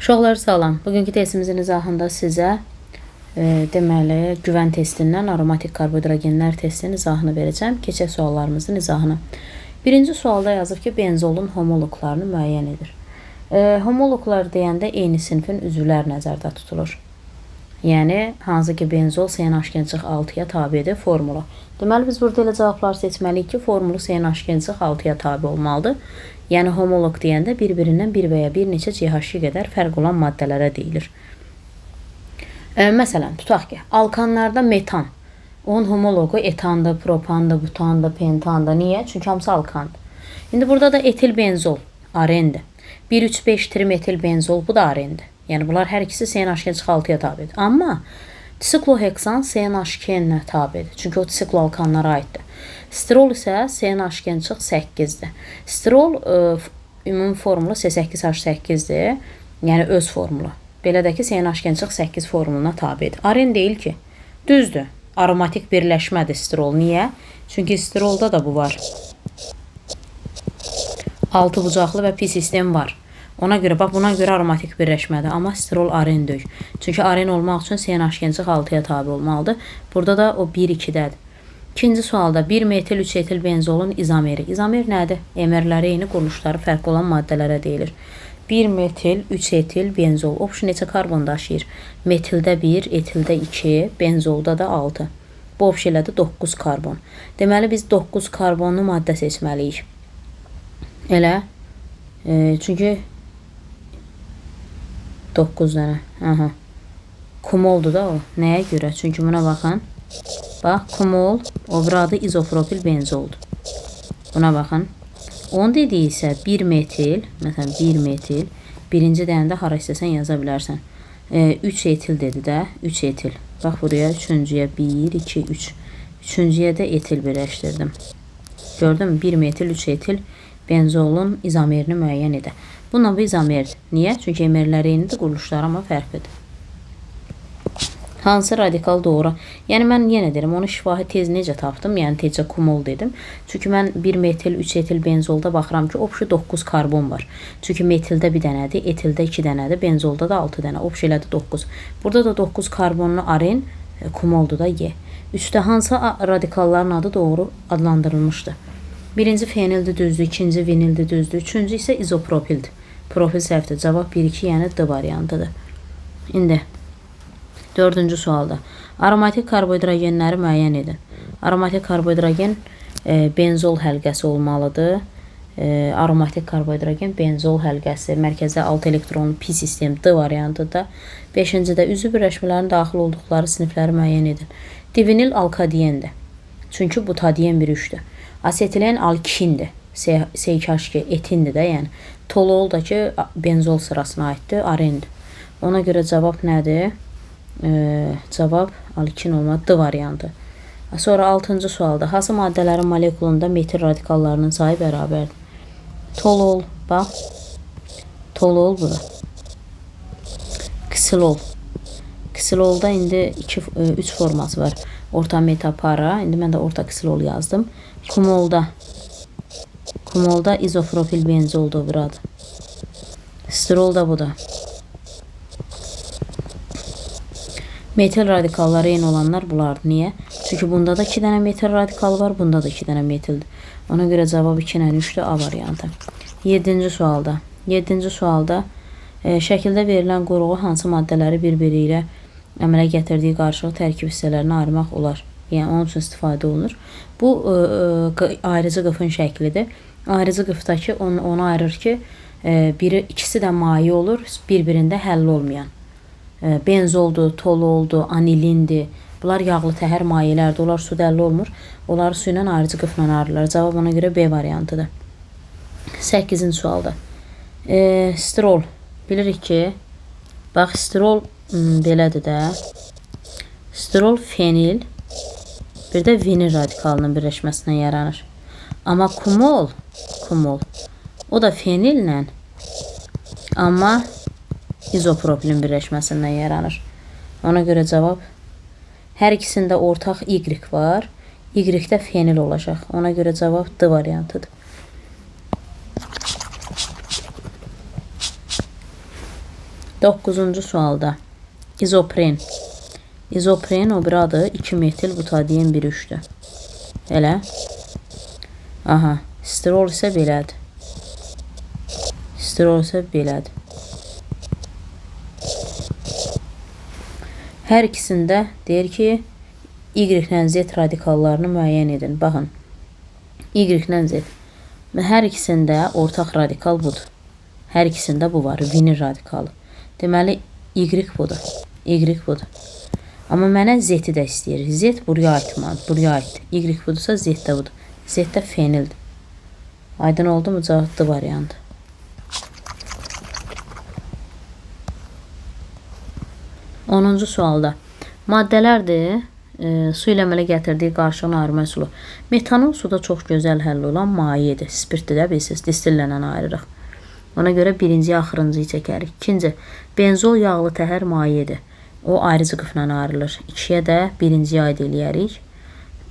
Uşaqlar salam. Bugünkü testimizin izahında sizə deməli güvən testindən aromatik karbohidrogenlər testinin izahını verəcəm. Keçək suallarımızın izahını. Birinci sualda yazıb ki, benzolun homologlarını müəyyən edir. Homologlar deyəndə eyni sinfin üzvləri nəzərdə tutulur. Yəni, hansı ki benzol CnH2-6-ya tabidir formulu. Deməli, biz burada elə cavablar seçməliyik ki, formulu CnH2-6-ya tabi olmalıdır. Yəni, homolog deyəndə bir-birindən bir və ya bir neçə CH2 qədər fərq olan maddələrə deyilir. Məsələn, tutaq ki, alkanlarda metan. Onun homologu etandır, propandır, butandır, pentandır. Niyə? Çünki hamısı alkandır. İndi burada da etil benzol, arendir. 1,3,5 trimetil benzol, bu da arendir. Yəni, bunlar hər ikisi CnH2-6-ya tabidir. Amma disikloheksan CnH2-nə tabidir. Çünki o disikloalkanlara aiddir. Sterol isə CnH2-8-dir. Sterol ümumi formulu C8H8-dir. Yəni, öz formulu. Belə də ki, CnH2-8 formuluna tabidir. Aren deyil ki, düzdür. Aromatik birləşmədir sterol. Niyə? Çünki sterolda da bu var. 6 bucaqlı və pi sistem var. Ona görə, bax, buna görə aromatik birləşmədir. Amma sterol aren deyil. Çünki aren olmaq üçün CnH2-6-ya tabi olmalıdır. Burada da o 1,2-dədir. İkinci sualda 1 metil 3 etil benzolun izomeri. İzomer nədir? Emerləri eyni, quruluşları fərqli olan maddələrə deyilir. 1 metil 3 etil benzol. Option neçə karbon daşıyır? Metildə 1, etildə 2, benzolda da 6. Bu option elədir 9 karbon. Deməli, biz 9 karbonlu maddə seçməliyik. Elə. Çünki 9 dənə. Aha. Kumoldur da o. Nəyə görə? Çünki buna baxın. Bax, kumol, o bir adı izopropil benzoldur. Buna baxın. Onun dediyi isə 1 metil, məsələn 1 metil, birinci dəyəndə hara istəsən yaza bilərsən. 3 etil dedi də, 3 etil. Bax, buraya üçüncüyə 1, 2, 3. Üçüncüyə də etil birləşdirdim. Gördün mü? 1 metil, 3 etil benzolun izomerini müəyyən edir. Bununla bu izomerdir. Niyə? Çünki emerləri eynidir, quruluşları amma fərqlidir. Hansı radikal doğru? Yəni, mən yenə deyirəm, onu şifahi tez necə tapdım? Yəni, tezcə kumol dedim. Çünki mən 1 metil, 3 etil benzolda baxıram ki, opşu 9 karbon var. Çünki metildə bir dənədir, etildə 2 dənədir, benzolda da 6 dənə. Opşu elədi 9. Burada da 9 karbonlu aren, kumoldur da Y. Üstdə hansı radikalların adı doğru adlandırılmışdır? Birinci fenildir düzdür, ikinci vinildir düzdür, üçüncü isə izopropildir. Profil səhvdir. Cavab 1-2, yəni D variantıdır. İndi dördüncü sualda. Aromatik karbohidrogenləri müəyyən edin. Aromatik karbohidrogen benzol həlqəsi olmalıdır. Aromatik karbohidrogen benzol həlqəsi. Mərkəzdə 6 elektronlu pi sistem D variantıdır. 5-cidə üzv birləşmələrin daxil olduqları sinifləri müəyyən edin. Divinil alkadiyendir. Çünki butadiyen bir üçdür. Asetilen alkindir. C2H2 etindir də, yəni. Tolol da ki, benzol sırasına aiddir, arendir. Ona görə cavab nədir? Cavab alkin olmalı, D variantı. Sonra 6-cı sualda hansı maddələrin molekulunda metil radikallarının sayı bərabərdir? Tolol, bax. Tolol bura. Ksilol. Ksilolda indi 3 forması var. Orta metapara, indi mən də orta ksilol yazdım. Kumolda izopropil benzoldur burada. Sterol da bu da. Metil radikalları eyni olanlar bunlardır. Niyə? Çünki bunda da 2 dənə metil radikal var, bunda da 2 dənə metildir. Ona görə cavab 2 ilə 3-dür, A variantı. 7-ci sualda. 7-ci sualda şəkildə verilən qurğu hansı maddələri bir-biri ilə əmələ gətirdiyi qarşılıq tərkib hissələrini ayırmaq olar? Yəni, onun üçün istifadə olunur. Bu, ayrıcı qıfın şəklidir. Ayrıcı qıfdakı onu ayırır ki, ikisi də maye olur, bir-birində həll olmayan. Benzoldur, tololdur, anilindir. Bunlar yağlı təhər mayelərdir. Onlar su dəlli olmur. Onları su ilə ayrıcı qıfla ayırırlar. Cavab ona görə B variantıdır. 8-ci sualda. Sterol. Bilirik ki, bax, sterol belədir də. Sterol fenil, bir də vinil radikalının birləşməsindən yaranır. Amma kumol, o da fenillə, amma izopropilin birləşməsindən yaranır. Ona görə cavab, hər ikisində ortaq Y var. Y-də fenil olacaq. Ona görə cavab D variantıdır. 9-cu sualda izopren. İzopren o bir adı 2 metil butadiyen bir üçdür. Elə? Aha, sterol isə belədir. Sterol isə belədir. Hər ikisində deyir ki, Y-lə Z radikallarını müəyyən edin. Baxın, Y-lə Z. Hər ikisində ortaq radikal budur. Hər ikisində bu var, vinil radikalı. Deməli, Y budur. Y budur. Amma mənə Z-i də istəyir. Z buraya aiddir, buraya aiddir. Y budursa Z də budur. Z də fenildir. Aydın oldu mu? Cavab D variantı. 10-cu sualda maddələrdir. Su ilə əmələ gətirdiyi qarışığın ayırma üsulu. Metanol suda çox gözəl həll olan mayedir. Spirtdir də bilirsiniz, distillənən ayırırıq. Ona görə birinci, axırıncıyı çəkərik. İkinci, benzol yağlı təhər mayedir. O ayrıcı qıfla ayrılır. İkiyə də birinciyi aid eləyərik.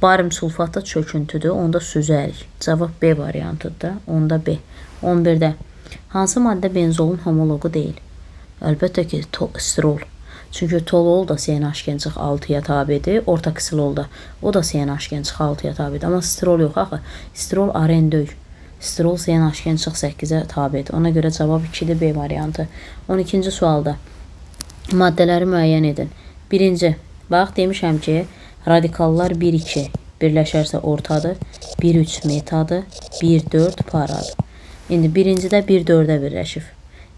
Barium sulfat da çöküntüdür. Onda süzərik. Cavab B variantıdır. Onda B. 11-də hansı maddə benzolun homologu deyil? Əlbəttə ki, sterol. Çünki toluol da CNH2-6-ya tabidir. Orta ksilol da. O da CNH2-6-ya tabidir. Amma sterol yox axı. Sterol aren deyil. Sterol CNH2-8-ə tabidir. Ona görə cavab 2-dir, B variantı. 12-ci sualda maddələri müəyyən edin. Birinci, bax demişəm ki, radikallar 1-2 birləşərsə ortadır. 1-3 metadır. 1-4 paradır. İndi birincidə 1-4-ə birləşib.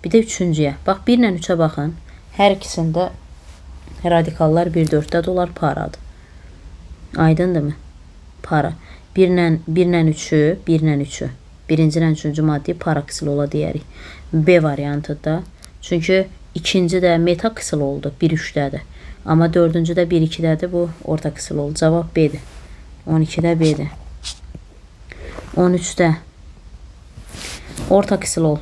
Bir də üçüncüyə. Bax 1 ilə 3-ə baxın. Hər ikisində radikallar 1-4-də dolar paradır. Aydındırmı? Para. 1 ilə 3-ü, 1 ilə 3-ü. Birinci ilə üçüncü maddeyi paraksilol deyərik. B variantıdır. Çünki ikinci də metaksiloldur. 1-3-dədir. Amma dördüncü də 1-2-dədir. Bu orta ksilol. Cavab B-dir. 12-də B-dir. 13-də orta ksilol.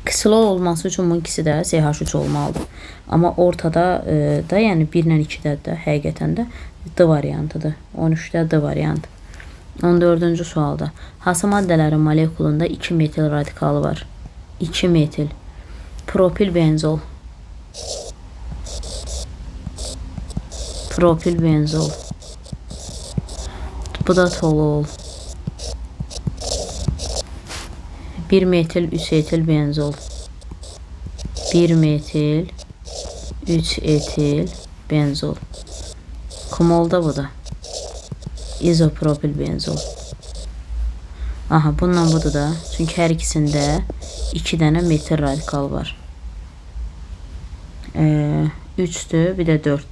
Ksilol olması üçün bu ikisi də CH3 olmalıdır. Amma ortada da, yəni 1 ilə 2-dədir də, həqiqətən də D variantıdır. 13-də D variantı. 14-cü sualda hansı maddələrin molekulunda 2 metil radikalı var? 2 metil. Propil benzol. Propil benzol. Bu da toluol. 1 metil 3 etil benzol. 1 metil 3 etil benzol. Kumolda bu da. İzopropil benzol. Aha, bundan budur da. Çünki hər ikisində 2 dənə metil radikal var. 3'dür, bir de 4.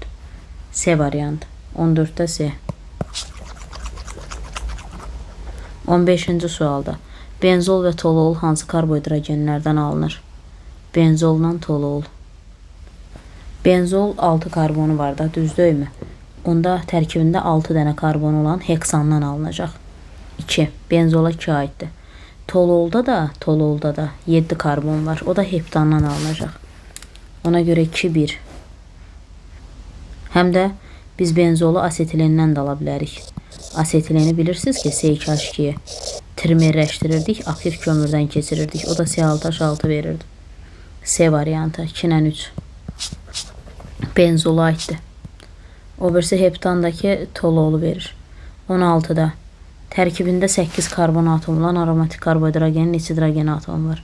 C variantı. 14'te C. 15-ci sualda benzol və toluol hansı karbohidrogenlərdən alınır? Benzolla toluol. Benzol 6 karbonu var da, düz deyilmi? Onda tərkibində 6 dənə karbon olan heksandan alınacaq. 2. Benzola 2 aiddir. Toluolda da 7 karbon var. O da heptandan alınacaq. Ona görə 2-1. Həm də biz benzolu asetilenindən də ala bilərik. Asetileni bilirsiniz ki, C2H2'yi trimerləşdirirdik, aktif kömürdən keçirirdik. O da C6H6 verirdi. C variantı 2-3. Benzolu aiddir. O birisi heptandakı toluolu verir. 16'da tərkibində 8 karbon atomu olan aromatik karbohidrogenin neçə hidrogen atomu var?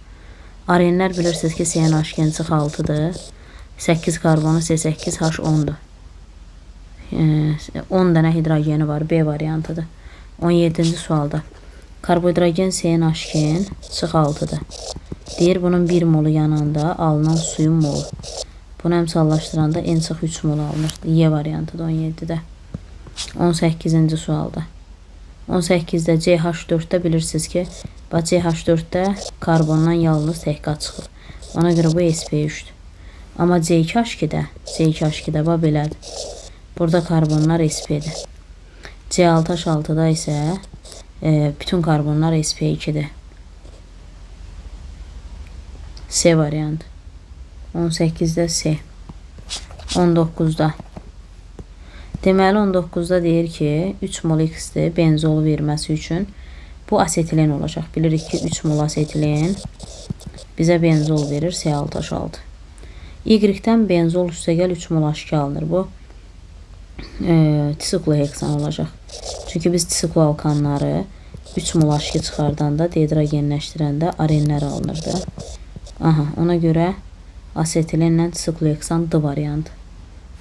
Arenlər bilirsiniz ki, CNH2-6'dır. 8 karbonu C8H10'dur. 10 dənə hidrogeni var. B variantıdır. 17-ci sualda karbohidrogen CNH2-6'dır. Deyir, bunun 1 molu yanında alınan suyun molu. Bunu əmsallaşdıranda N-3 mol alınır. Y variantıdır 17-də. 18-ci sualda 18'də CH4'də bilirsiniz ki, CH4'də karbondan yalnız tək qat çıxır. Ona görə bu sp3'dür. Amma C2H2'də belədir. Burada karbonlar sp-dir. C6H6'da isə bütün karbonlar sp2'dir. C variantı. 18'də C. 19'da deməli 19'da deyir ki, 3 mol X-dir benzolu verməsi üçün bu asetilen olacaq. Bilirik ki, 3 mol asetilen bizə benzol verir C6H6. Y-dən benzol üstəgəl 3 mol H2 alınır. Bu disikloheksan olacaq. Çünki biz disikloalkanları 3 mol H2 çıxardanda, dehidrogenləşdirəndə arenlər alınırdı. Aha, ona görə asetilenlə disikloheksan D variantı.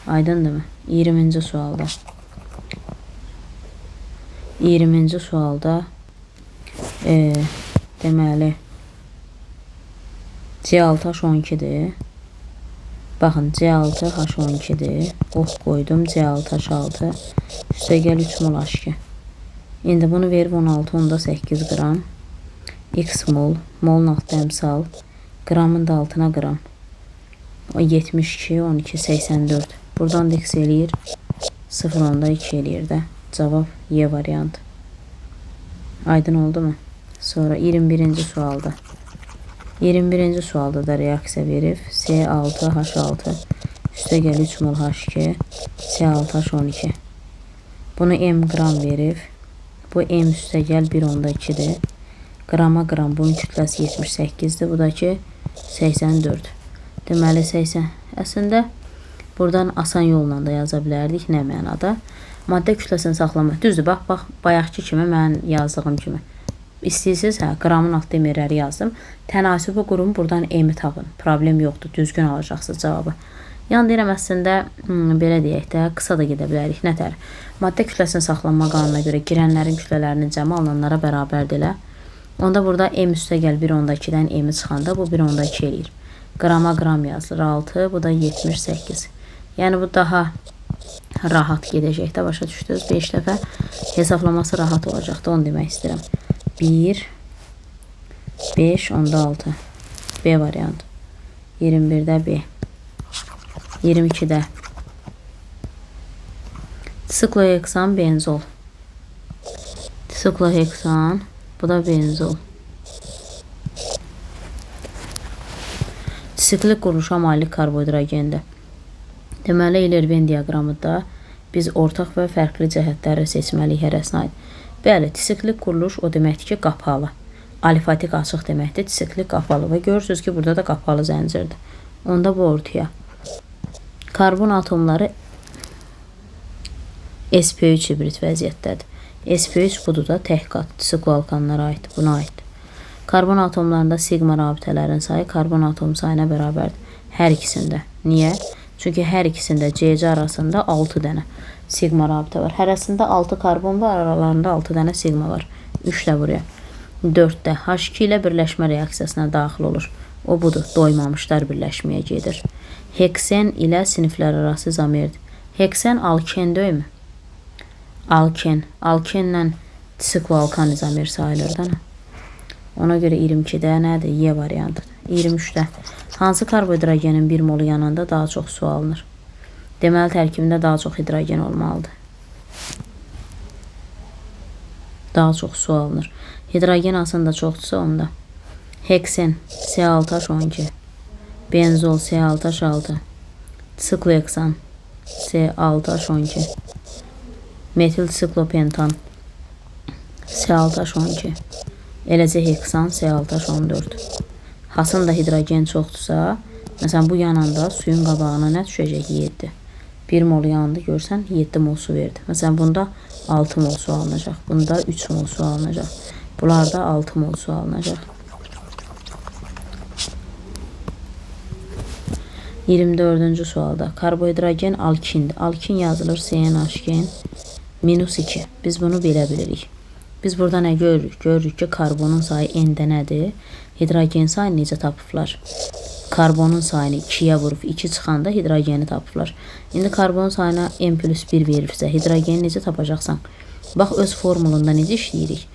Aydındırmı? 20-ci sualda. 20-ci sualda deməli C6H12-dir. Baxın, C6H12-dir. Ox qoydum, C6H6. Üstəgəl 3 mol H2. İndi bunu verib 16,8 qram. X mol, molun altı əmsal. Qramın da altına qram. 72, 12, 84. Buradan da X eləyir. 0,2 eləyir də. Cavab Y variantı. Aydın oldu mu? Sonra 21-ci sualda. 21-ci sualda da reaksiya verib. C6H6 üstəgəl 3 mol H2 C6H12. Bunu M qram verib. Bu M üstəgəl 1,2-dir. Qrama qram bunun kütləsi 78-dir. Bu da ki 84. Deməli 80. Əslində buradan asan yolla da yaza bilərdik. Nə mənada? Maddə kütləsini saxlamaq. Düzdür, bax, bayaqki kimi mən yazdığım kimi. İstəyirsiniz, qramın alt demirləri yazdım. Tənasibi qurum, buradan M-i tapın. Problem yoxdur, düzgün alacaqsınız cavabı. Yəni deyirəm, əslində, belə deyək də, qısa da gedə bilərik. Nətər? Maddə kütləsini saxlanma qanuna görə girənlərin kütlələrinin cəmi alınanlara bərabərdir elə. Onda burada M üstəgəl 1,2-dən M-i çıxanda bu 1,2 eləyir. Qrama qram yazılır 6, bu da 78. Yəni bu daha rahat gedəcək də, başa düşdünüz. 5 dəfə hesablaması rahat olacaqdı, onu demək istəyirəm. 1, 5, onda 6. B variantı. 21-də B. 22-də disikloheksan benzol. Disikloheksan, bu da benzol. Disiklik quruluşa malik karbohidrogendə. Deməli, Eyler-Venn diaqramında biz ortaq və fərqli cəhətləri seçməliyik hərəsinə aid. Bəli, disiklik quruluş o deməkdir ki, qapalı. Alifatik açıq deməkdir, disiklik qapalı və görürsünüz ki, burada da qapalı zəncirdir. Onda bu ortaya. Karbon atomları sp3 hibrid vəziyyətdədir. sp3 budur da təhqat, disikloalkanlara aiddir, buna aiddir. Karbon atomlarında sigma rabitələrin sayı karbon atom sayına bərabərdir. Hər ikisində. Niyə? Çünki hər ikisində CC arasında 6 dənə sigma rabitə var. Hərəsində 6 karbon var, aralarında 6 dənə sigma var. 3 də buraya. 4-də H2 ilə birləşmə reaksiyasına daxil olur. O budur, doymamışlar birləşməyə gedir. Heksen ilə siniflər arası izomerdir. Heksen alken deyilmi? Alken. Alkenlə disikloalkan izomer sayılır da. Ona görə 22-də nədir? Y variantıdır. 23-də hansı karbohidrogenin 1 molu yanında daha çox su alınır? Deməli, tərkibində daha çox hidrogen olmalıdır. Daha çox su alınır. Hidrogen aslında çoxdursa onda. Heksen C6H12, benzol C6H6, disikloheksan C6H12, metil disiklopentan C6H12, eləcə heksan C6H14. Hasında hidrogen çoxdursa, məsələn bu yanında suyun qabağına nə düşəcək? 7. 1 mol yanında görsən 7 mol su verdi. Məsələn bunda 6 mol su alınacaq. Bunda 3 mol su alınacaq. Bunlarda 6 mol su alınacaq. 24-cü sualda karbohidrogen alkindir. Alkin yazılır CnH2 -2. Biz bunu belə bilirik. Biz burada nə görürük? Görürük ki, karbonun sayı n-də nədir? Hidrogen sayını necə tapıblar? Karbonun sayını 2-yə vurub 2 çıxanda hidrogeni tapıblar. İndi karbon sayına n+1 verirsə, hidrogeni necə tapacaqsan? Bax, öz formulunda necə işləyirik?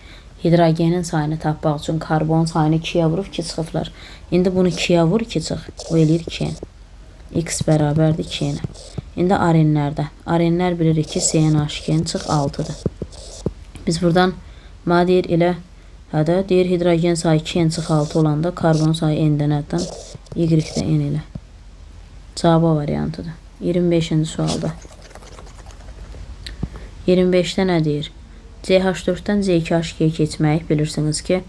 Hidrogenin sayını tapmaq üçün karbon sayını 2-yə vurub 2 çıxıblar. İndi bunu 2-yə vur 2 çıx. O eləyir 2n. X bərabərdir 2n. İndi arenlərdə. Arenlər bilirik ki, CnH2 çıx 6-dır. Biz buradan ma deyir elə hədə deyir hidrogen sayı 2n çıx 6 olanda karbon sayı n-dən nədən y-də n ilə. Cavab variantıdır. 25-ci sualda. 25-də nə deyir? CH4-dən C2H2-yə keçmək bilirsiniz ki,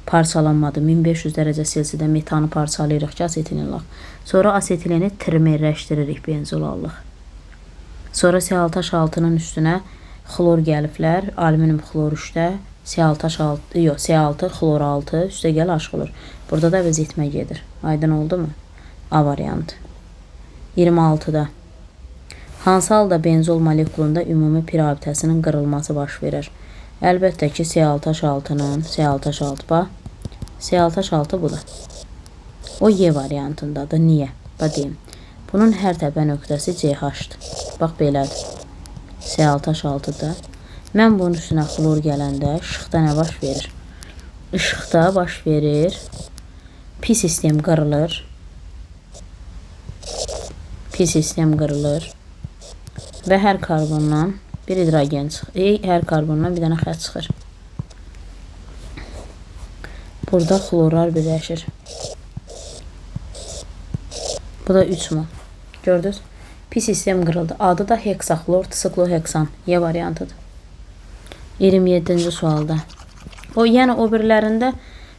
parçalanmadı. 1500 dərəcə Selsidə metanı parçalayırıq ki, asetilin alaq. Sonra asetilini trimerləşdiririk, benzol alırıq. Sonra C6H6-nın üstünə xlor gəliblər, alüminium xlor 3-də, C6H6, yox, C6 xlor 6, üstə gəl H xlor. Burada da əvəz etmə gedir. Aydın oldu mu? A variantı. 26-da. Hansı halda benzol molekulunda ümumi pirabitəsinin qırılması baş verir? Əlbəttə ki, C6H6-nın, C6H6 bax, C6H6 budur. O Y variantındadır. Niyə? Bax deyim. Bunun hər təpə nöqtəsi CH-dır. Bax belədir. C6H6-da. Mən bunun üstünə xlor gələndə işıqda nə baş verir? İşıqda baş verir. Pi sistem qırılır. Pi sistem qırılır. Və hər karbondan bir hidrogen çıxır. Hər karbondan bir dənə xət çıxır. Burada xlorlar birləşir. Bu da 3 mol. Gördünüz? Pi sistem qırıldı. Adı da heksaxlor, sikloheksan. Y variantıdır. 27-ci sualda. Yəni o birlərində,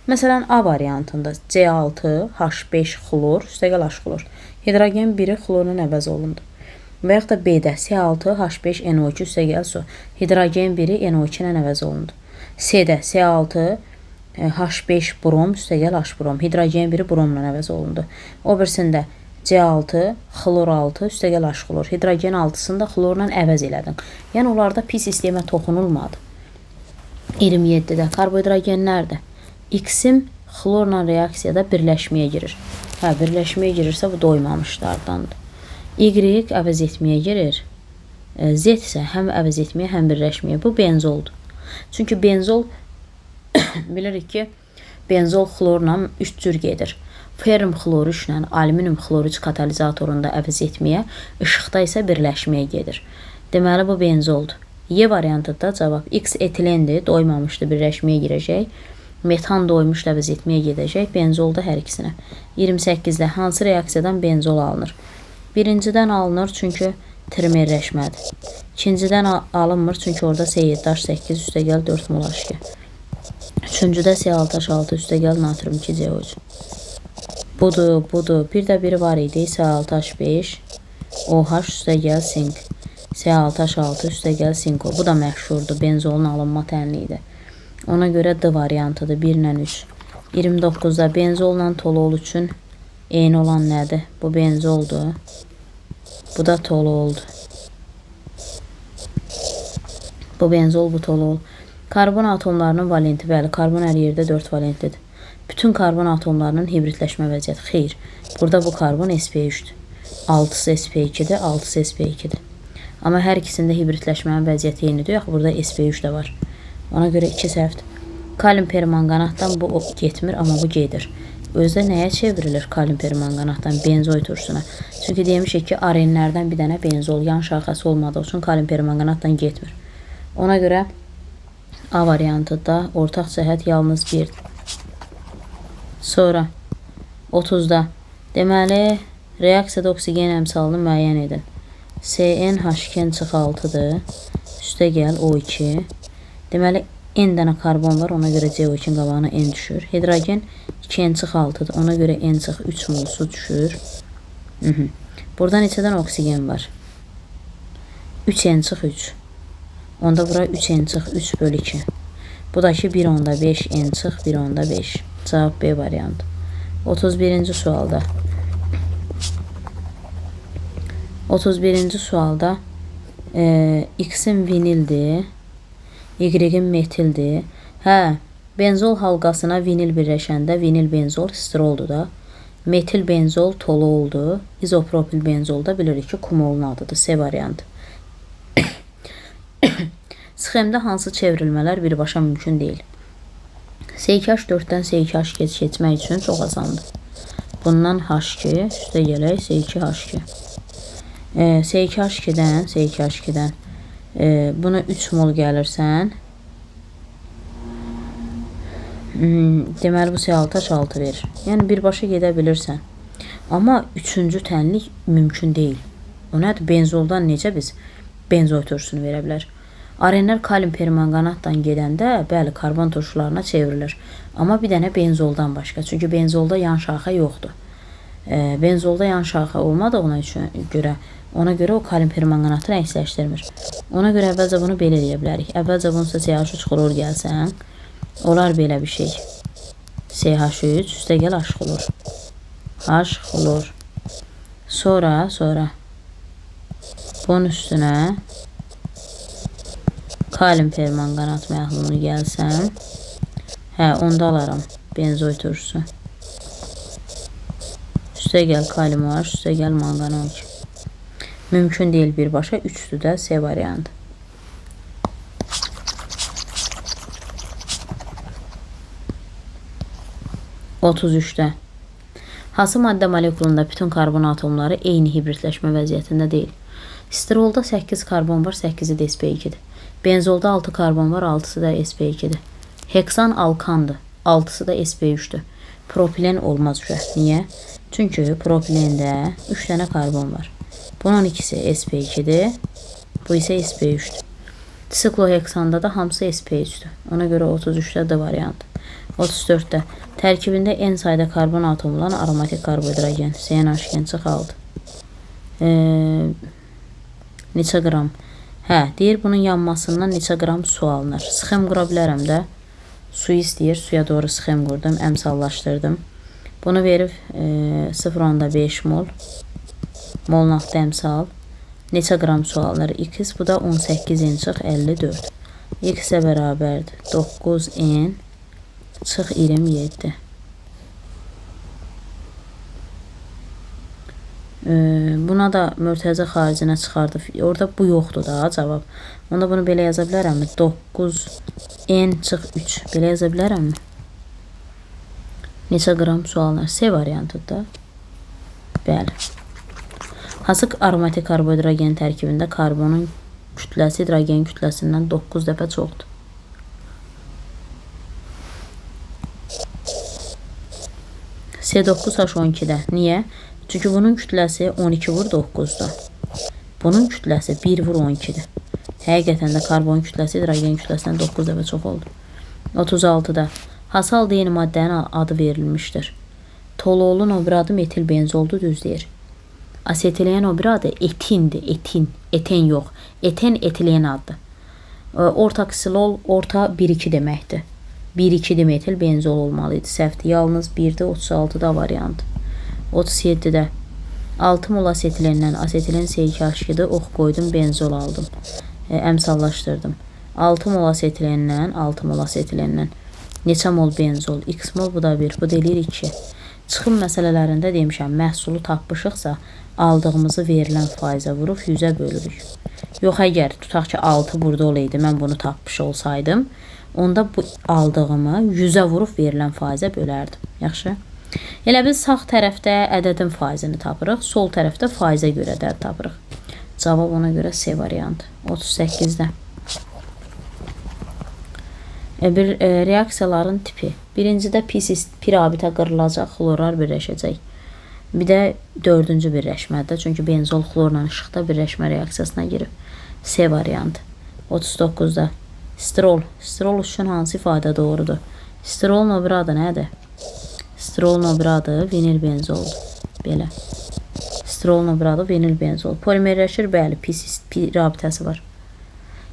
məsələn, A variantında C6H5 xlor, üstəgəl H xlor. Hidrogen 1-i xlorla əvəz olundu. Və yaxud da B-də C6H5NO2 üstəgəl su. Hidrogen 1-i NO2 ilə əvəz olundu. C-də C6H5 brom üstəgəl H brom. Hidrogen 1-i bromla əvəz olundu. O birisində C6 xlor 6 üstəgəl H xlor. Hidrogen 6-sını da xlorla əvəz elədin. Yəni onlarda pi sistemə toxunulmadı. 27-də karbohidrogenlərdə X-im xlorla reaksiyada birləşməyə girir. Hə, birləşməyə girirsə bu doymamışlardandır. Y əvəz etməyə girir. Z isə həm əvəz etməyə, həm birləşməyə. Bu benzoldur. Çünki benzol bilirik ki, benzol xlorla 3 cür gedir. Ferrum xloru ilə alüminium xloru katalizatorunda əvəz etməyə, işıqda isə birləşməyə gedir. Deməli bu benzoldur. Y variantında cavab X etilendir, doymamışdı, birləşməyə girəcək. Metan doymuşdu, əvəz etməyə gedəcək. Benzolda hər ikisinə. 28-də hansı reaksiyadan benzol alınır? Birincidən alınır çünki trimerləşmədir. İkincidən alınmır çünki orada C7H8 üstəgəl 4 mol H2. Üçüncüdə C6H6 üstəgəl natrium 2CO3. Budur. Bir də biri var idi. C6H5 OH üstəgəl sink. C6H6 üstəgəl sinko. Bu da məşhurdur. Benzolun alınma tənliyidir. Ona görə D variantıdır. 1 ilə 3. 29-da benzolla tolol üçün eyni olan nədir? Bu benzoldur. Bu da tololdur. Bu benzol, bu tolol. Karbon atomlarının valenti, bəli, karbon hər yerdə 4 valentlidir. Bütün karbon atomlarının hibridləşmə vəziyyəti. Xeyr. Burada bu karbon sp3-dür. 6-sı sp2-dir, 6-sı sp2-dir. Amma hər ikisində hibridləşmənin vəziyyəti eynidir. Yox, burada sp3 də var. Ona görə 2 səhvdir. Kalium permanganatdan bu getmir, amma bu gedir. Özdə nəyə çevrilir kalium permanganatdan? Benzoid tursuna. Çünki demişik ki, arenlərdən bir dənə benzol yan şaxəsi olmadığı üçün kalium permanganatdan getmir. Ona görə A variantıda ortaq cəhət yalnız 1-dir. Sonra 30-da deməli reaksiyada oksigen əmsalını müəyyən edin. CnH2-6-dır. Üstə gəl O2. Deməli N dənə karbon var, ona görə CO2-in qabağına N düşür. Hidrogen 2N-6-dır, ona görə N-3 mol su düşür. Burada neçədən oksigen var? 3N-3. Onda bura 3N-3 bölü 2. Bu da ki 1/5 N-, 1/5. Cavab B variantı. 31-ci sualda. 31-ci sualda X-in vinildir, Y-in metildir. Hə, benzol halqasına vinil birləşəndə vinil benzol stiroldur da. Metil benzol tololdur. İzopropil benzolda bilirik ki, kumolun adıdır. C variantı. Sxemdə hansı çevrilmələr birbaşa mümkün deyil? C2H4-dən C2H2 keçmək üçün çox asandır. Bundan H2, üstə gələk C2H2. C2H2-dən buna 3 mol gəlirsən, deməli bu C6H6 verir. Yəni birbaşa gedə bilirsən. Amma üçüncü tənlik mümkün deyil. O nədir? Benzoldan necə biz benzoid tursunu verə bilər? Arenlər kalium permanganatdan gedəndə bəli karbon turşularına çevrilir. Amma bir dənə benzoldan başqa. Çünki benzolda yan şaxə yoxdur. Benzolda yan şaxə olmadığına ona görə o kalium permanganatını əksləşdirmir. Ona görə əvvəlcə bunu belə eləyə bilərik. Əvvəlcə bunu CH3 xlor gəlsən, olar belə bir şey. CH3 üstə gəl H xlor. H xlor. Sonra bunun üstünə kalium permanganat məhlulu gəlsən, onda alaram benzoy turşusu. Üstə gəl kalium var, üstə gəl manqan 12. Mümkün deyil birbaşa, 3'lü də C variantı. (33'də) Hansı maddə molekulunda bütün karbon atomları eyni hibridləşmə vəziyyətində deyil? Stirolda 8 karbon var, 8'i də sp2'dir. Benzolda 6 karbon var, 6'sı da sp2'dir. Heksan alkandır, 6'sı da sp3'dür. Propilen olmaz uşaq. Niyə? Çünki propilende 3 tane karbon var. Bunun ikisi sp2'dir, bu isə sp3'dür. Sikloheksanda da hamısı sp3'dür. Ona görə 33'də D variantı. 34'də tərkibində en sayda karbon atomu olan aromatik karbohidrogen CNH çıxaldı. Neçə qram? Deyir bunun yanmasından neçə qram su alınır? Sxem qura bilərəm də. Su istəyir, suya doğru sxem qurdum, əmsallaşdırdım. Bunu verib 0,5 mol. Molnaqda əmsal. Neçə qram su alınır? X, bu da 18 n çıx 54. X-ə bərabərdir 9 n çıx 27. Buna da mürtəzə xaricinə çıxardıq. Orada bu yoxdur da cavab. Onda bunu belə yaza bilərəmmi? 9 n çıx 3. Belə yaza bilərəmmi? Neçə qram su alınır? C variantıdır da. Bəli. Hansı aromatik karbohidrogen tərkibində karbonun kütləsi hidrogen kütləsindən 9 dəfə çoxdur? C9H12'də. Niyə? Çünki bunun kütləsi 12 vur 9'da. Bunun kütləsi 1 vur 12'dir. Həqiqətən də karbon kütləsi hidrogen kütləsindən 9 dəfə çox oldu. 36'da. Hansı aldı yeni maddənin adı verilmişdir? Toluolun o bir adı metil benzoldu, düz deyir. Asetilen o bir adı etindir. Eten yox. Eten etilen addır. Ortaksilol orta 1,2 deməkdir. 1,2 metil benzol olmalıydı. Səhvdir. Yalnız 1'də 36'da variant. 37'də 6 mol asetilenden asetilen C2H2'də ox qoydum, benzol aldım. Əmsallaşdırdım. 6 mol asetilenden neçə mol benzol? X mol, bu da 1. Bu da eləyir 2. Çıxım məsələlərində demişəm, məhsulu tapmışıqsa aldığımızı verilən faizə vurub 100'ə bölürük. Yox, əgər tutaq ki 6 burada olaydı, mən bunu tapmış olsaydım, onda bu aldığımı 100'ə vurub verilən faizə bölərdim. Yaxşı? Elə biz sağ tərəfdə ədədin faizini tapırıq, sol tərəfdə faizə görə ədəd tapırıq. Cavab ona görə C variantı. 38'də. Reaksiyaların tipi. Birincidə pir abitə qırılacaq, xlorlar birləşəcək. Bir də 4-cü birləşmədə, çünki benzol xlorla işıqda birləşmə reaksiyasına girib. C variantı. 39'da. Stirol. Stirol üçün hansı ifadə doğrudur? Stirolun o bir adı nədir? Stirolun o bir adı vinil benzoldur. Belə. Stirolun o bir adı vinil benzol. Polimerləşir, bəli, pir rabitəsi var.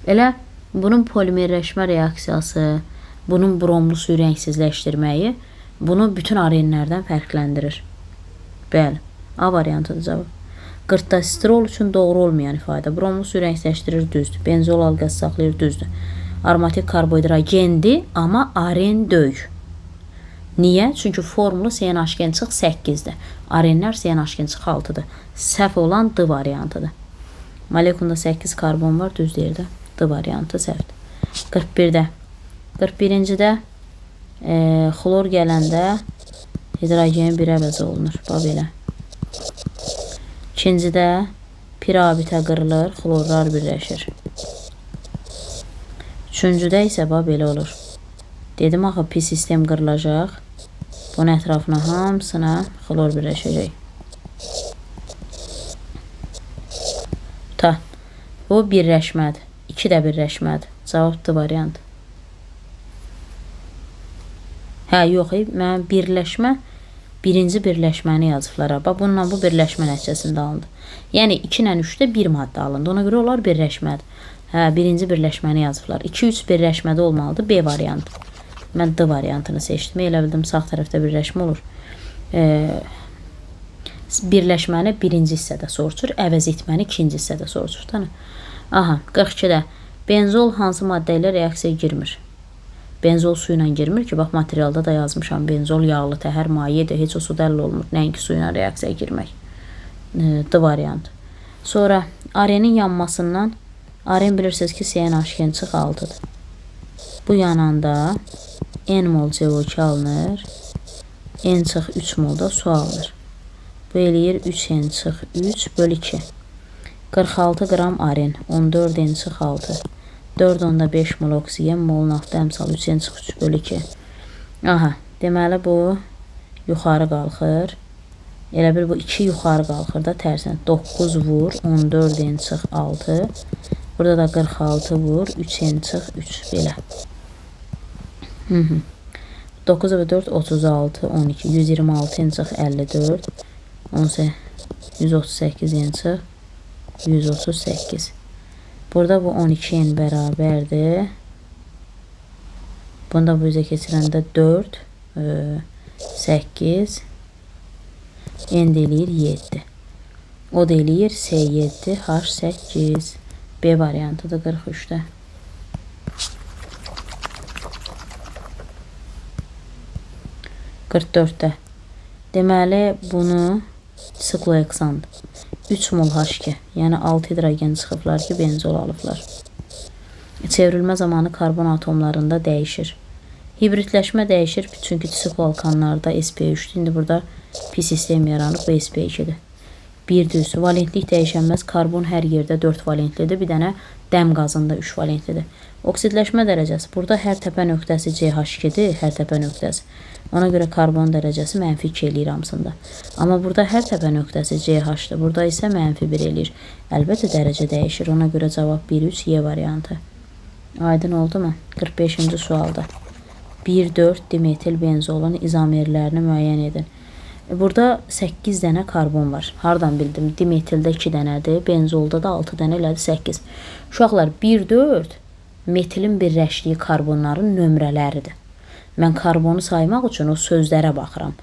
Elə bunun polimerləşmə reaksiyası, bunun bromlu suyu rəngsizləşdirməyi bunu bütün arenlərdən fərqləndirir. Bəli, A variantıdır cavab. 40'da stirol üçün doğru olmayan ifadə. Bromlu suyu rəngsizləşdirir, düzdür. Benzol alqası saxlayır, düzdür. Aromatik karbohidrogendir, amma aren deyil. Niyə? Çünki formulu CNH2 8'dir. Arenlər CNH2 6'dır. Səhv olan D variantıdır. Molekulunda 8 karbon var, düz deyir də. D variantı səhvdir. 41'də. 41-cidə xlor gələndə hidrogen bir əvəz olunur. Bax belə. 2-cidə pir abitə qırılır, xlorlar birləşir. 3-cüdə isə bax belə olur. Dedim axı pi sistem qırılacaq. Bunun ətrafına hamısına xlor birləşəcək. Bu birləşmədir. 2 də birləşmədir. Cavab D variantı. Hə, yox, mən birləşmə, birinci birləşməni yazıblar. Bax, bununla bu birləşmə nəticəsində alındı. Yəni 2 ilə 3-də 1 maddə alındı. Ona görə onlar birləşmədir. Hə, birinci birləşməni yazıblar. 2-3 birləşmədə olmalıdır. B variantı. Mən D variantını seçdim. Elə bildim sağ tərəfdə birləşmə olur. Birləşməni birinci hissədə soruşur, əvəz etməni ikinci hissədə soruşur. Aha, 42-də benzol hansı maddə ilə reaksiyaya girmir? Benzol su ilə girmir ki, bax materialda da yazmışam. Benzol yağlı təhər mayedir, heç o su dəlil olmur. Nəinki su ilə reaksiyaya girmək. D variantı. Sonra arenin yanmasından, aren bilirsiniz ki, CnH2-6-dır. Bu yananda N mol CO2 alınır, N-3 mol da su alınır. Bu eləyir 3N-3 bölü 2. 46 qram aren, 14 N-6. 4,5 mol oksigen, mol nafta əmsal 3N-3 bölü 2. Aha, deməli bu yuxarı qalxır. Elə bir bu 2 yuxarı qalxır da tərsən. 9 vur, 14 N-6. Burada da 46 vur, 3N-3 belə. 9 və 4, 36, 12, 126 N-54. 138 N-138. Burada bu 12 N bərabərdir. Bunda bu üzə keçirəndə 4, 8, N deyir 7. O deyir S7, H8. B variantıdır 43-də. 44-də. Deməli, bunu sikloheksandır. 3 mol H2, yəni 6 hidrogen çıxıblar ki, benzol alıblar. Çevrilmə zamanı karbon atomlarında dəyişir. Hibridləşmə dəyişir, çünki sikloalkanlarda sp3-dür. İndi burada pi sistem yaranıb, bu sp2-dir. Bir düz, valentlik dəyişənməz, karbon hər yerdə 4 valentlidir, bir dənə dəm qazında 3 valentlidir. Oksidləşmə dərəcəsi, burada hər təpə nöqtəsi CH2-dir, hər təpə nöqtəsi. Ona görə karbon dərəcəsi mənfi 2 eləyir hamısında. Amma burada hər təpə nöqtəsi CH-dır, burada isə mənfi 1 eləyir. Əlbəttə dərəcə dəyişir, ona görə cavab 1-3 Y variantı. Aydın oldu mu? 45-ci sualda. 1,4 dimetil benzolun izomerlərini müəyyən edin. Burada 8 dənə karbon var. Hardan bildim? Dimetildə 2 dənədir, benzolda da 6 dənə elədi 8. Uşaqlar, 1,4 metilin birləşdiyi karbonların nömrələridir. Mən karbonu saymaq üçün o sözlərə baxıram.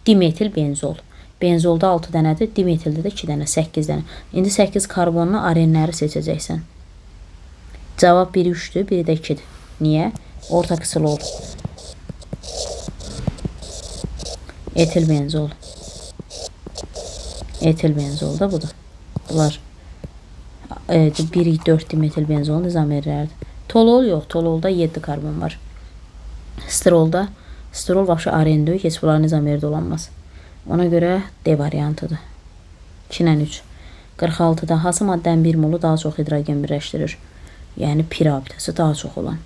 Dimetil benzol. Benzolda 6 dənədir, dimetildə də 2 dənə, 8 dənə. İndi 8 karbonlu arenləri seçəcəksən. Cavab 1-3-dür, biri də 2-dir. Niyə? Orta qısıl oldu. Etil benzol. Etil benzol da budur. Bunlar 1,4 dimetil benzolun izomerləridir. Tolol yox, tololda 7 karbon var. Sterolda, sterol vəbşi arendir, heç bunların izomeri dolanmaz. Ona görə D variantıdır. 2-lə 3. 46-da hansı maddənin 1 molu daha çox hidrogen birləşdirir? Yəni pirabitəsi daha çox olan.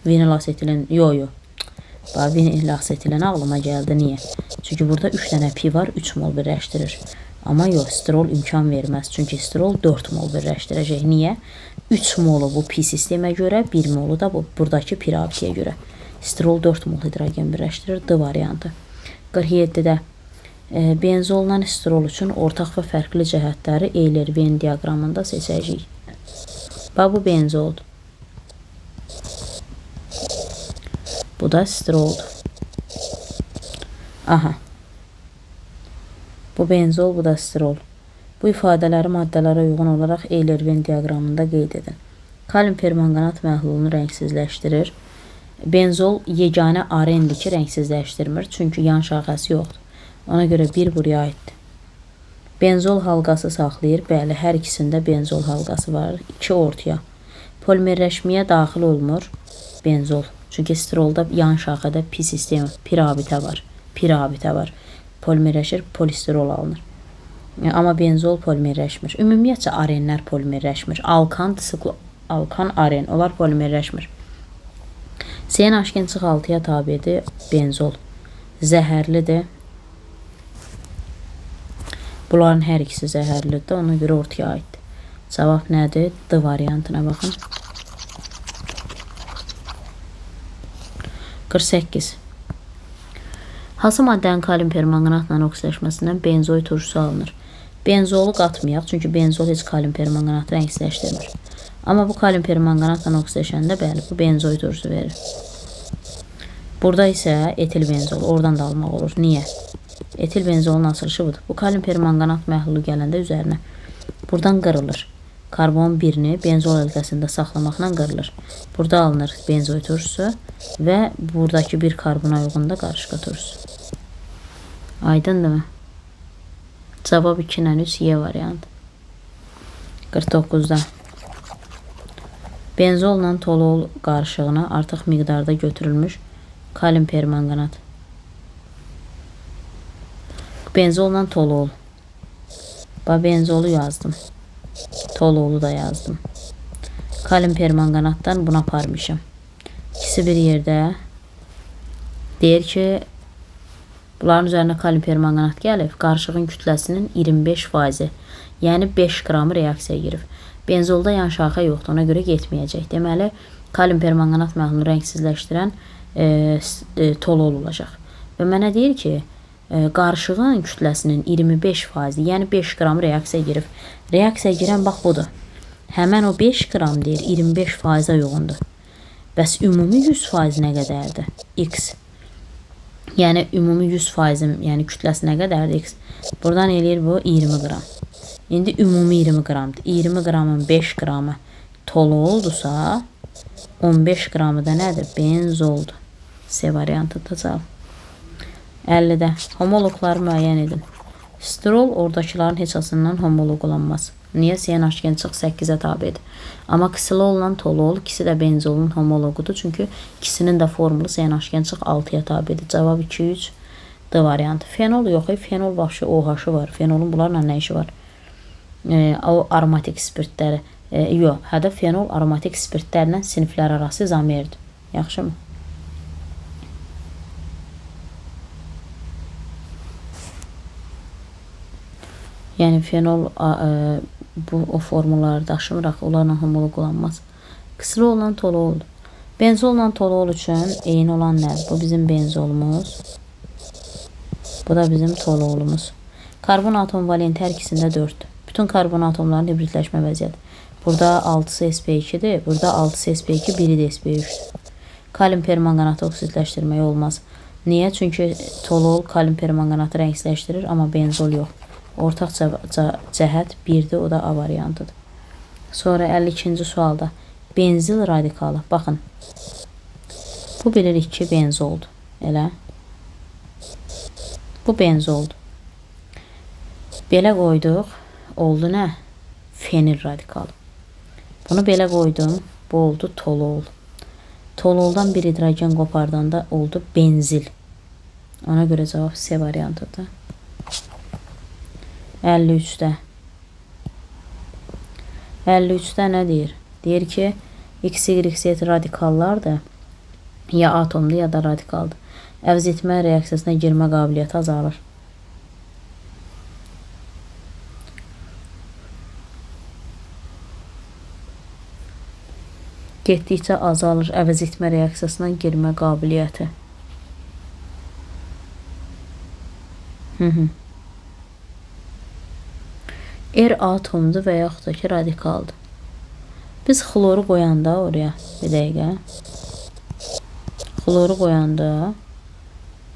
Vinil asetilin, yox. Vinil asetilin ağlıma gəldi. Niyə? Çünki burada 3 dənə pi var, 3 mol birləşdirir. Amma yox, sterol imkan verməz. Çünki sterol 4 mol birləşdirəcək. Niyə? 3 molu bu pi sistemə görə, 1 molu da bu buradakı pirabitiyə görə. Sterol 4 mol hidrogen birləşdirir. D variantı. 47-də benzolla sterol üçün ortaq və fərqli cəhətləri Euler-Venn diaqramında seçəcəyik. Bax, bu benzoldur. Bu da steroldur. Aha. Bu benzol, bu da sterol. Bu ifadələri maddələrə uyğun olaraq Euler-Venn diaqramında qeyd edin. Kalium permanganat məhlulunu rəngsizləşdirir. Benzol yeganə arendir ki, rəngsizləşdirmir. Çünki yan şaxəsi yoxdur. Ona görə bir buraya aiddir. Benzol halqası saxlayır. Bəli, hər ikisində benzol halqası var. 2 ortaya. Polimerləşməyə daxil olmur benzol. Çünki sterolda yan şaxədə pi sistemi, pirabitə var. Pirabitə var. Polimerləşir, polisterol alınır. Amma benzol polimerləşmir. Ümumiyyətcə arenlər polimerləşmir. Alkan, alkan, aren, onlar polimerləşmir. CnH2-6-ya tabidir benzol. Zəhərlidir. Bunların hər ikisi zəhərlidir. Ona görə ortaya aiddir. Cavab nədir? D variantına baxın. 48. Hansı maddənin kalium permanganatla oksidaşmasından benzoid turşusu alınır? Benzolu qatmayaq, çünki benzol heç kalium permanganatı rəngsizləşdirmir. Amma bu kalium permanganatla oksidaşəndə bəli, bu benzoid turşusu verir. Burada isə etil benzol, oradan da almaq olur. Niyə? Etil benzolun açılışı budur. Bu kalium permanganat məhlulu gələndə üzərinə buradan qırılır. Karbon birini benzol əlqəsində saxlamaqla qırılır. Burada alınır benzoid turşusu və buradakı bir karbona uyğun da qarışqa turşusu. Aydındırmı? Cavab 2 ilə 3 Y variantı. 49-da. Benzolla toluol qarışığına artıq miqdarda götürülmüş kalium permanganat. Benzolla toluol. Benzolu yazdım. Toluolu da yazdım. Kalium permanganatdan buna aparmışım. İkisi bir yerdə. Deyir ki, bunların üzərinə kalium permanganat gəlib, qarışığın kütləsinin 25%, yəni 5 qramı reaksiyaya girib. Benzolda yan şaxə yoxdur, ona görə getməyəcək. Deməli, kalium permanganat məhlulunu rəngsizləşdirən toluol olacaq. Və mənə deyir ki, qarışığın kütləsinin 25%, yəni 5 qram reaksiyaya girib. Reaksiyaya girən bax budur. Həmən o 5 qram deyir 25%-a yoğundur. Bəs ümumi 100% nə qədərdir? X. Yəni ümumi 100%-in, yəni kütləsi nə qədərdir? X. Buradan eləyir bu 20 qram. İndi ümumi 20 qramdır. 20 qramın 5 qramı toluoldursa, 15 qramı da nədir? Benzoldur. C variantı da cavab. 50-də homoloqları müəyyən edin. Sterol oradakıların heç asından homoloq olanmaz. Niyə? CNH2 8-ə tabidir. Amma ksilolla toluol ikisi də benzolun homoloqudur. Çünki ikisinin də formulu CNH2 6-ya tabidir. Cavab 2-3 D variantı. Fenol yox, fenol vəbşi OH-ı var. Fenolun bunlarla nə işi var? O aromatik spirtləri. Yox, hədə fenol aromatik spirtlərlə siniflər arası zamerdir. Yaxşı mı? Yəni fenol bu o formulları daşımıraq, onlarla homoloq olanmaz. Ksilolla toluoldur. Benzolla toluol üçün eyni olan nədir? Bu bizim benzolumuz. Bu da bizim toluolumuz. Karbon atom valenti hər ikisində 4-dür. Bütün karbon atomların hibridləşmə vəziyyəti. Burada 6-sı sp2-dir, burada 6-sı sp2, biri də sp3-dür. Kalium permanganatı oksidləşdirmək olmaz. Niyə? Çünki toluol kalium permanganatı rəngsizləşdirir, amma benzol yox. Ortaq cəhət 1-dir, o da A variantıdır. Sonra 52-ci sualda benzil radikalı. Baxın. Bu bilirik ki, benzoldur. Elə. Bu benzoldur. Belə qoyduq. Oldu nə? Fenil radikalı. Bunu belə qoydum. Bu oldu toluol. Toluoldan bir hidrogen qopardanda oldu benzil. Ona görə cavab C variantıdır. 53-də. 53-də nə deyir? Deyir ki, X, Y, Z radikallardır. Ya atomdur, ya da radikaldır. Əvz etmə reaksiyasına girmə qabiliyyəti azalır. Getdikcə azalır əvz etmə reaksiyasına girmə qabiliyyəti. R atomdur və yaxud da ki, radikaldır. Biz xloru qoyanda oraya, bir dəqiqə. Xloru qoyanda,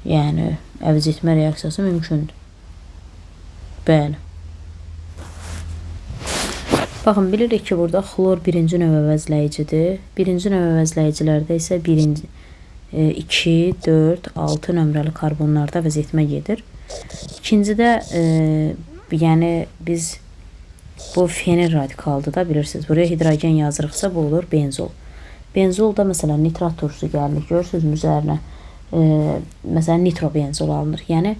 yəni əvz etmə reaksiyası mümkündür. Bəli. Baxın, bilirik ki, burada xlor birinci növ əvəzləyicidir. Birinci növ əvəzləyicilərdə isə 2, 4, 6 nömrəli karbonlarda əvəz etmə gedir. İkincidə, yəni biz bu fenil radikaldır da, bilirsiniz. Buraya hidrogen yazırıqsa bu olur benzol. Benzolda məsələn nitrat turşusu gəlir. Görürsünüz üzərinə. Məsələn nitrobenzol alınır. Yəni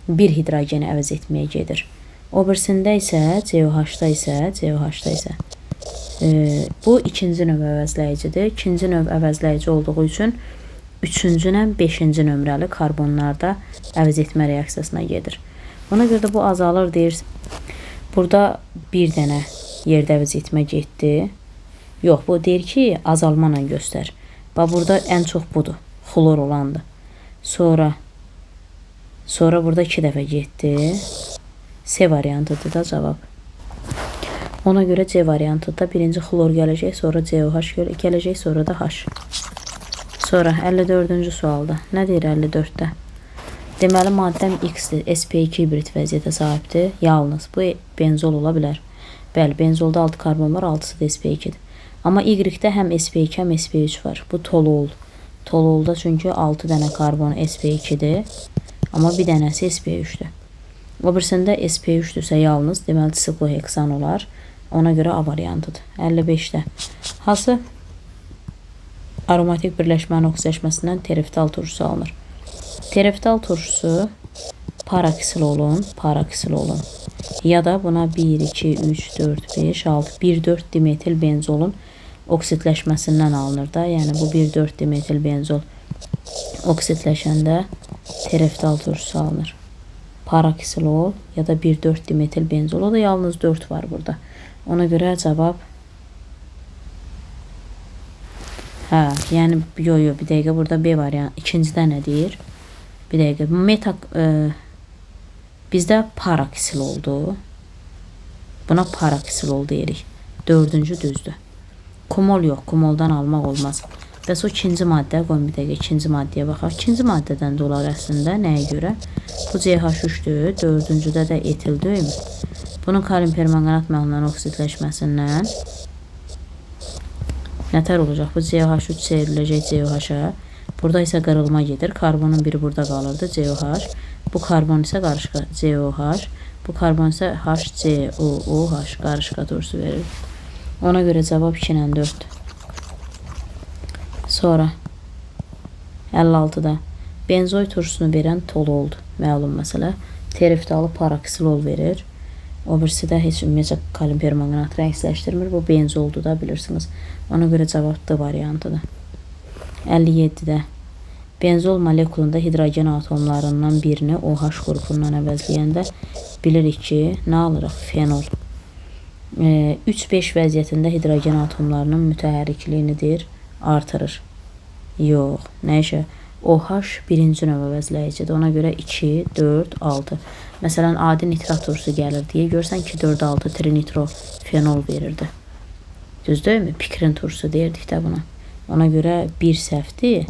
bir hidrogeni əvəz etməyə gedir. O birisində isə COH-da isə bu ikinci növ əvəzləyicidir. İkinci növ əvəzləyici olduğu üçün 3-cü ilə 5-ci nömrəli karbonlarda əvz etmə reaksiyasına gedir. Ona görə də bu azalır deyir. Burada bir dənə yerdə əvz etmə getdi. Yox, bu deyir ki, azalmanla göstər. Bax, burada ən çox budur. flor olandı. Sonra burada 2 dəfə getdi. C variantıdır da cavab. Ona görə C variantıda birinci xlor gələcək, sonra COH gələcək, sonra da H. Sonra 54-cü sualda. Nə deyir 54-də? Deməli, maddəm X-dir, sp2 hibrid vəziyyətə sahibdir. Yalnız bu benzol ola bilər. Bəli, benzolda 6 karbon var, 6-sı da sp2-dir. Amma Y-də həm sp2, həm sp3 var. Bu toluol. Toluolda çünki 6 dənə karbon sp2-dir, amma bir dənəsi sp3-dür. O birisində sp3-dürsə yalnız, deməli sikloheksan olar. Ona görə A variantıdır. 55-də. Hansı aromatik birləşmənin oksidaşmasından tereftal turşusu alınır? Tereftal turşusu paraksilolun ya da buna 1, 2, 3, 4, 5, 6, 1,4 dimetil benzolun oksidləşməsindən alınır da. Yəni bu 1,4 dimetil benzol oksidləşəndə tereftal turşusu alınır. Paraksilol ya da 1,4 dimetil benzol. O da yalnız 4 var burada. Ona görə cavab yəni yo bir dəqiqə burada B variantı. İkincidə nə deyir? Bir dəqiqə. Bizdə paraksiloldu. Buna paraksilol deyirik. 4-cü düzdür. Kumol yox. Kumoldan almaq olmaz. Bəs o ikinci maddə. Qoyun bir dəqiqə ikinci maddəyə baxaq. İkinci maddədən də olar əslində. Nəyə görə? Bu CH3-dür. 4-cüdə də etil deyilmi? Bunun kalium permanganat məhlulunun oksidləşməsindən nətər olacaq? Bu CH3 çevriləcək COH-a. Burada isə qırılma gedir. Karbonun biri burada qalırdı. COH. Bu karbon isə qarışqa COH. Bu karbon isə HCOOH qarışqa turşusu verir. Ona görə cavab 2 ilə 4. Sonra 56-da benzoy turşusunu verən toluoldu. Məlum məsələ. Tereftalı paraksilol verir. O birisi də heç ümumiyyətlə kalium permanganat rəngsləşdirmir. Bu benzoldu da bilirsiniz. Ona görə cavab D variantıdır. 57-də benzol molekulunda hidrogen atomlarından birini OH qrupundan əvəzləyəndə bilirik ki, nə alırıq? Fenol. 3-5 vəziyyətində hidrogen atomlarının mütəhərrikliyini artırır. Yox, nə işə? OH birinci növ əvəzləyicidir. Ona görə 2, 4, 6. Məsələn, adi nitrat turşusu gəlir deyə görsən 2, 4, 6 trinitrofenol verirdi. Düzdürmü? Pikrin turşusu deyirdik də buna. Ona görə 1 səhvdir,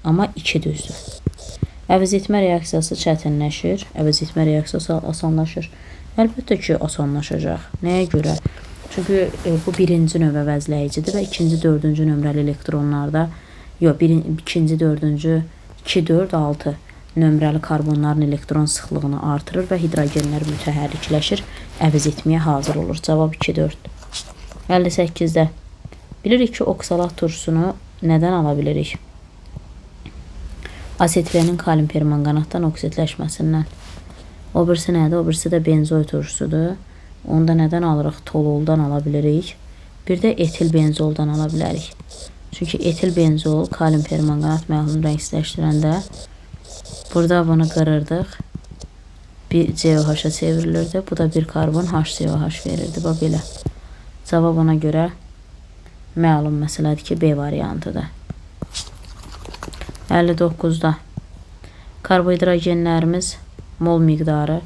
amma 2 düzdür. Əvəz etmə reaksiyası çətinləşir, əvəz etmə reaksiyası asanlaşır. Əlbəttə ki, asanlaşacaq. Nəyə görə? Çünki bu birinci növ əvəzləyicidir və ikinci, dördüncü nömrəli elektronlarda ikinci, dördüncü, 2, 4, 6 nömrəli karbonların elektron sıxlığını artırır və hidrogenlər mütəhərrikləşir, əvəz etməyə hazır olur. Cavab 2, 4. 58-də bilirik ki, oksalat turşusunu nədən ala bilirik? Asetvenin kalium permanganatdan oksidləşməsindən. O birisi nədir? O birisi də benzoy turşusudur. Onu da nədən alırıq? Toluoldan ala bilirik. Bir də etil benzoldan ala bilərik. Çünki etil benzol kalium permanganat məhlulunu rəngsləşdirəndə burada bunu qırırdıq. Bir COH-a çevrilirdi. Bu da bir karbon HCOH verirdi. Bu belə. Cavab ona görə məlum məsələdir ki, B variantıdır. 59-da karbohidrogenlərimiz mol miqdarı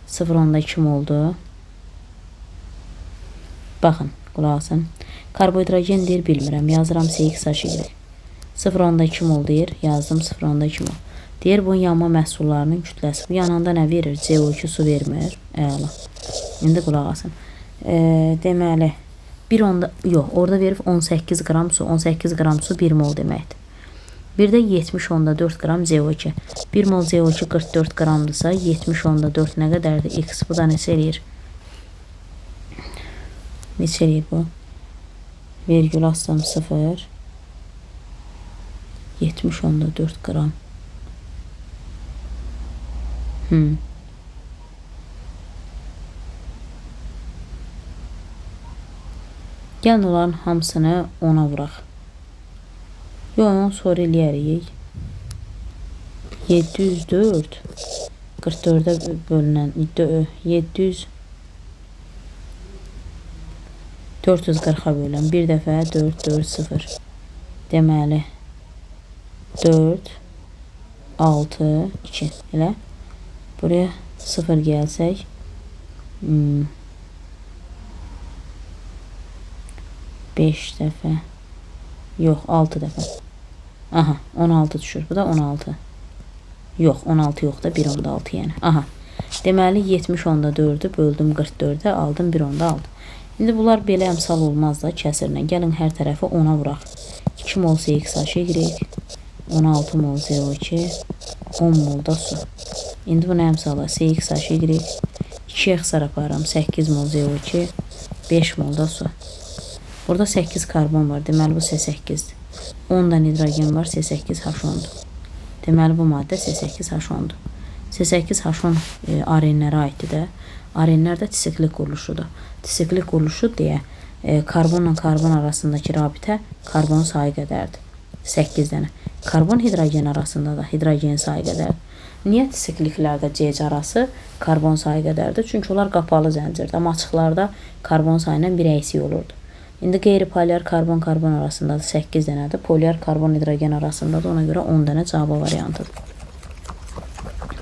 0,2 moldur. Baxın, qulaq asın. Karbohidrogen deyir, bilmirəm. Yazıram CXH. 0,2 mol deyir, yazdım 0,2 mol. Deyir, bunun yanma məhsullarının kütləsi. Bu yananda nə verir? CO2 su vermir. Əla. İndi qulaq asın. Deməli, orada verib 18 qram su. 18 qram su 1 mol deməkdir. Bir də 70,4 qram CO2. 1 mol CO2 44 qramdırsa, 70,4 nə qədərdir? X bu da neçə eləyir? Neçə eləyir bu? Vergül assam 0. 70,4 qram. Gəlin onların hamısını 10'a vuraq. Yox, sonra eləyərik. 704 44'ə bölünən 700 440'a bölünən bir dəfə 4 4 0. Deməli 4, 6, 2. Elə. Buraya 0 gəlsək. 5 dəfə. Yox, 6 dəfə. Aha, 16 düşür. Bu da 16. Yox, 16 yox da 1/6 yəni. Aha. Deməli 70 onda 4-ü böldüm 44-ə, aldım 1/6. İndi bunlar belə əmsal olmaz da kəsirlə. Gəlin hər tərəfi 10-a vuraq. 2 mol CXY, 16 mol CO2, 10 mol da su. İndi bunu əmsala CXY, 2-yə xəsar aparıram. 8 mol CO2, 5 mol da su. Burada 8 karbon var. Deməli bu C8'dir. 10 da hidrogen var. C8H10'dur. Deməli bu maddə C8H10'dur. C8H10 arenlərə aiddir də. Arenlər də disiklik quruluşudur. Disiklik quruluşu deyə karbonla karbon arasındakı rabitə karbon sayı qədərdir. 8 dənə. Karbon hidrogen arasında da hidrogen sayı qədərdir. Niyə disikliklərdə C arası karbon sayı qədərdir? Çünki onlar qapalı zəncirdir. Amma açıqlarda karbon sayı ilə bir əksik olurdu. İndi qeyri-polyar karbon-karbon arasında da 8 dənədir. Polyar karbon-hidrogen arasında da ona görə 10 dənə cavab variantıdır.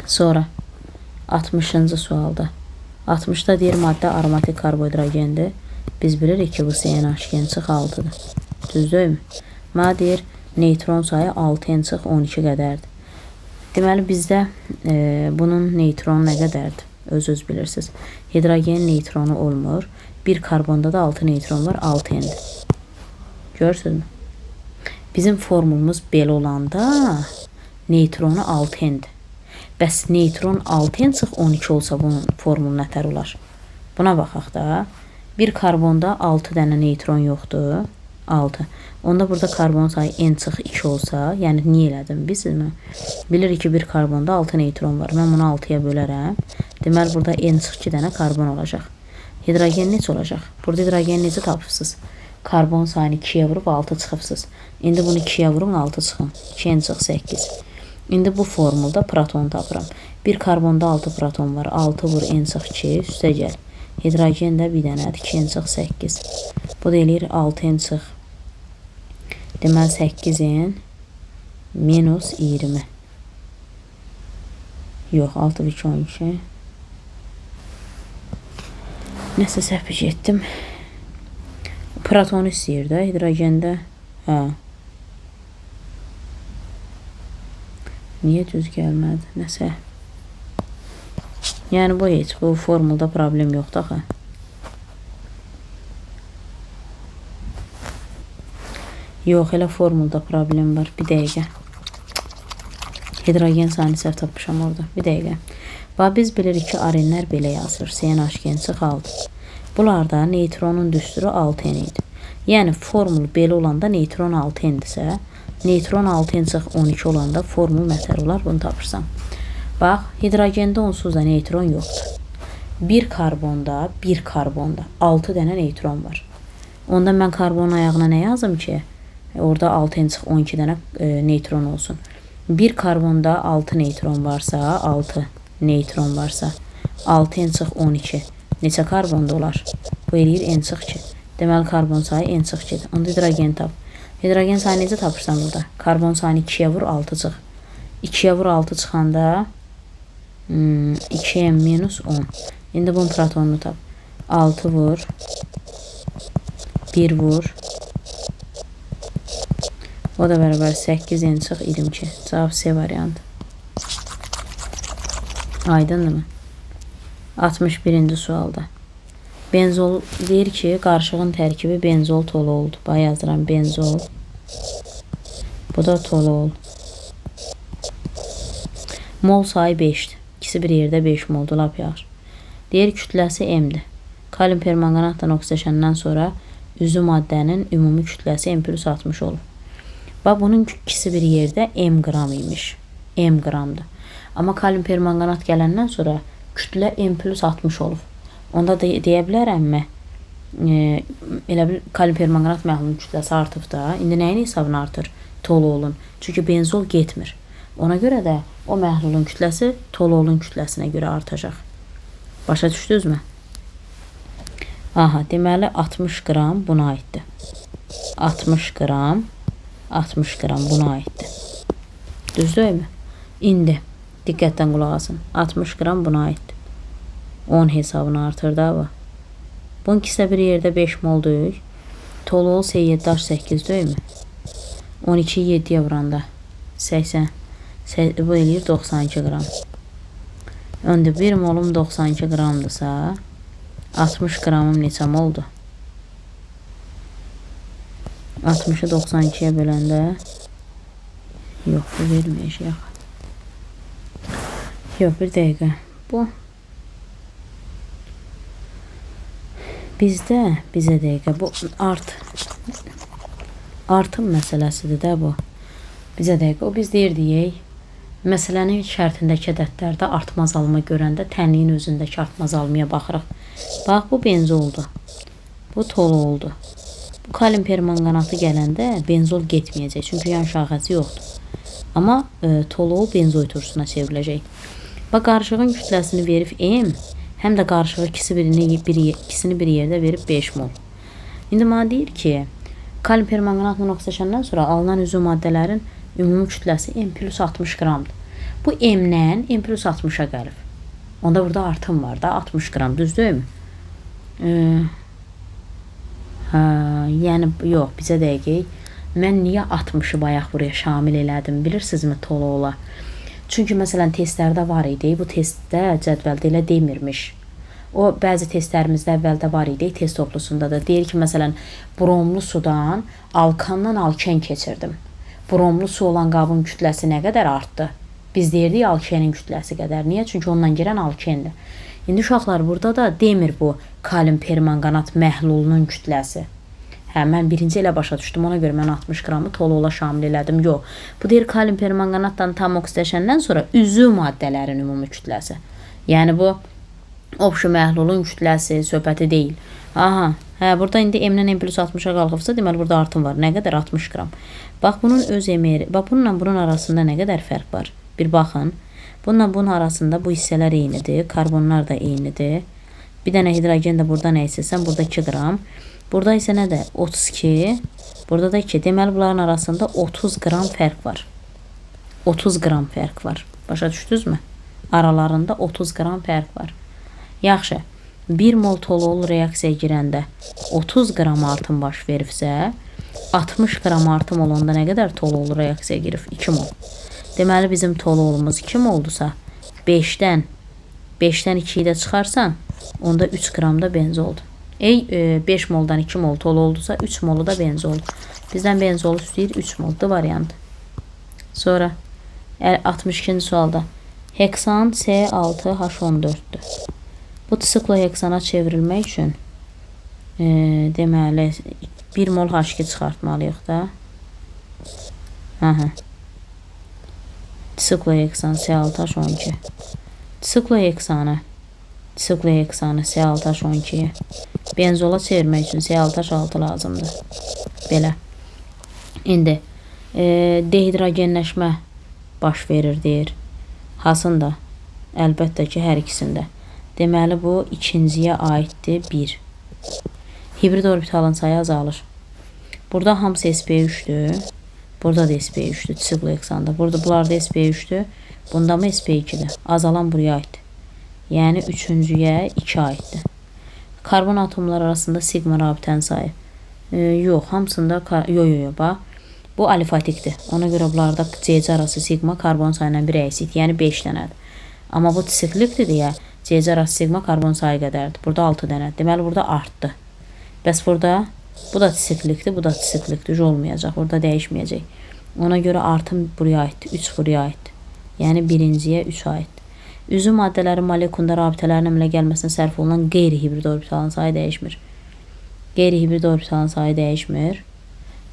Sonra 60-cı sualda. 60-da deyir maddə aromatik karbohidrogendir. Biz bilirik ki bu CnH2-6-dır. Düzdürmü? Mənə deyir neytron sayı 6n-12 qədərdir. Deməli bizdə bunun neytronu nə qədərdir? Öz bilirsiniz. Hidrogen neytronu olmur. Bir karbonda da 6 neytron var, 6n'dir. Görürsünüzmü? Bizim formulumuz belə olanda neytronu 6n'dir. Bəs neytron 6n-12 olsa bunun formulu nətər olar? Buna baxaq da. Bir karbonda 6 dənə neytron yoxdur. 6. Onda burada karbon sayı n-2 olsa, yəni niyə elədim bizmi? Bilirik ki bir karbonda 6 neytron var. Mən bunu 6'ya bölərəm. Deməli burada n-2 dənə karbon olacaq. Hidrogen neçə olacaq? Burada hidrogen necə tapırsınız? Karbon sayını 2'yə vurub 6 çıxıbsınız. İndi bunu 2'yə vurun 6 çıxın. 2n-8. İndi bu formulda proton tapıram. Bir karbonda 6 proton var. 6 vur n-2 üstə gəl. Hidrogen də bir dənədir. 2n-8. Bu da eləyir 6n-. Deməli 8-in minus 20. Yox, 6-2-12. Nəsə səhv etdim. Protonu istəyir də hidrogende. Hə. Niyə düz gəlmədi? Nəsə. Yəni bu heç bu formulda problem yoxdur axı. Yox, elə formulda problem var. Bir dəqiqə. Hidrogen sayını səhv tapmışam orada. Bir dəqiqə. Bax biz bilirik ki arenlər belə yazılır. CnH2-6. Bunlarda neytronun düsturu 6n idi. Yəni formul belə olanda neytron 6n-dirsə, neytron 6n-12 olanda formul nətər olar? Bunu tapırsan. Bax, hidrogende onsuz da neytron yoxdur. Bir karbonda 6 dənə neytron var. Onda mən karbonun ayağına nə yazım ki? Orada 6n-12 dənə neytron olsun. Bir karbonda 6 neytron varsa, 6 neytron varsa, 6n-12 neçə karbonda olar? Bu eləyir n-2. Deməli karbon sayı n-2-dir. Onda hidrogen tap. Hidrogen sayı necə tapırsan burada? Karbon sayını 2'yə vur 6 çıx. 2'yə vur 6 çıxanda 2n minus 10. İndi bunun protonunu tap. 6 vur 1 vur. O da bərabər 8n-22. Cavab C variantı. Aydındır mı? 61-ci sualda. Benzol deyir ki, qarışığın tərkibi benzol toluoldur. Bax yazıram benzol. Bu da toluol. Mol sayı 5'dir. İkisi bir yerdə 5 moldur, lap yaxşı. Deyir kütləsi M-dir. Kalium permanganatla oksidaşəndən sonra üzü maddənin ümumi kütləsi M+60 olur. Bax bunun ikisi bir yerdə M qram imiş. M qramdır. Amma kalium permanganat gələndən sonra kütlə M+60 olur. Onda da deyə bilərəmmi? Elə bir kalium permanganat məhlulunun kütləsi artıb da. İndi nəyin hesabına artır? Toluolun. Çünki benzol getmir. Ona görə də o məhlulun kütləsi toluolun kütləsinə görə artacaq. Başa düşdünüzmü? Aha, deməli 60 qram buna aiddir. 60 qram buna aiddir. Düzdürmü? İndi diqqətdən qulaq asın. 60 qram buna aiddir. 10 hesabını artır da bu. Bunun ikisi bir yerdə 5 mol deyil. Tolol S7H8 deyilmi? 12 7-yə vuranda 80. Bu eləyir 92 qram. Öndə 1 molum 92 qramdırsa 60 qramım neçə moldu? 60'ı 92'ye böləndə yox, bu verməyəcək. Yox, bir dəqiqə. Bu bizə dəqiqə bu artım məsələsidir də bu. Bizə dəqiqə o biz deyək. Məsələnin şərtindəki ədədlərdə artma azalma görəndə tənliyin özündəki artma azalmaya baxırıq. Bax, bu benzoldu. Bu tolu oldu. Bu kalium permanganatı gələndə benzol getməyəcək. Çünki yan şaxəsi yoxdur. Amma tolu benzoid turşusuna çevriləcək. Bax, qarışığın kütləsini verib M, həm də qarışığı ikisini bir yerdə verib 5 mol. İndi mənə deyir ki, kalium permanganatla oxşaşandan sonra alınan üzüm maddələrin ümumi kütləsi M plus 60 qramdır. Bu M-dən M plus 60'a gəlib. Onda burada artım var da 60 qram, düzdürmü? Yəni yox, bizə dəqiq. Mən niyə 60'ı bayaq buraya şamil elədim, bilirsinizmi tolola? Çünki məsələn testlərdə var idi. Bu testdə cədvəldə elə demirmiş. O bəzi testlərimizdə əvvəldə var idi, test toplusunda da deyir ki, məsələn bromlu sudan alkandan alken keçirdim. Bromlu su olan qabın kütləsi nə qədər artdı? Biz deyirdik alkenin kütləsi qədər. Niyə? Çünki ondan girən alkendir. İndi uşaqlar burada da demir bu kalium permanganat məhlulunun kütləsi. Hə, mən birinci elə başa düşdüm. Ona görə mən 60 qramı tolola şamil elədim. Yox. Bu deyir kalium permanganatdan tam oksidaşəndən sonra üzü maddələrin ümumi kütləsi. Yəni bu obşu məhlulun kütləsi söhbəti deyil. Aha. Hə, burada indi M-dən M plus 60'a qalxıbsa, deməli burada artım var. Nə qədər? 60 qram. Bax, bunun öz emeri, bax bununla bunun arasında nə qədər fərq var? Bir baxın. Bununla bunun arasında bu hissələr eynidir. Karbonlar da eynidir. Bir dənə hidrogen də burada nə isə, burada 2 qram. Burada isə nədir? 32. Burada da 2. Deməli bunların arasında 30 qram fərq var. 30 qram fərq var. Başa düşdünüzmü? Aralarında 30 qram fərq var. Yaxşı. 1 mol tolol reaksiyaya girəndə 30 qram artım baş veribsə, 60 qram artım olanda nə qədər tolol reaksiyaya girib? 2 mol. Deməli bizim tololumuz 2 moldusa, 5'dən 2'yi də çıxarsan, onda 3 qram da benzoldu. 5 moldan 2 mol tol oldusa 3 molu da benzol. Bizdən benzol istəyir 3 moldu variantı. Sonra 62-ci sualda heksan C6H14'dür. Bu sikloheksana çevrilmək üçün deməli 1 mol H2 çıxartmalıyıq da. Aha. Sikloheksan C6H12. Sikloheksanı C6H12'ye benzola çevirmək üçün C6H6 lazımdır. Belə. İndi dehidrogenləşmə baş verir deyir. Hasında? Əlbəttə ki, hər ikisində. Deməli bu ikinciyə aiddir 1. Hibrid orbitalın sayı azalır. Burada hamısı sp3'dür. Burada da sp3'dür sikloheksanda. Burada bunlar da sp3'dür. Bunda mı sp2'dir? Azalan buraya aiddir. Yəni üçüncüyə 2 aiddir. Karbon atomlar arasında sigma rabitənin sayı. Yox, hamısında bax. Bu alifatikdir. Ona görə bunlarda C arası sigma karbon sayına bir əksid, yəni 5 dənədir. Amma bu siklikdir deyə C arası sigma karbon sayı qədərdir. Burada 6 dənədir. Deməli burada artdı. Bəs burada bu da siklikdir, bu da siklikdir. Olmayacaq. Burada dəyişməyəcək. Ona görə artım buraya aiddir. 3 buraya aiddir. Yəni birinciyə 3 aiddir. Üzüm maddələrin molekulunda rabitələrin əmələ gəlməsinə sərf olunan qeyri-hibrid orbitalın sayı dəyişmir. Qeyri-hibrid orbitalın sayı dəyişmir.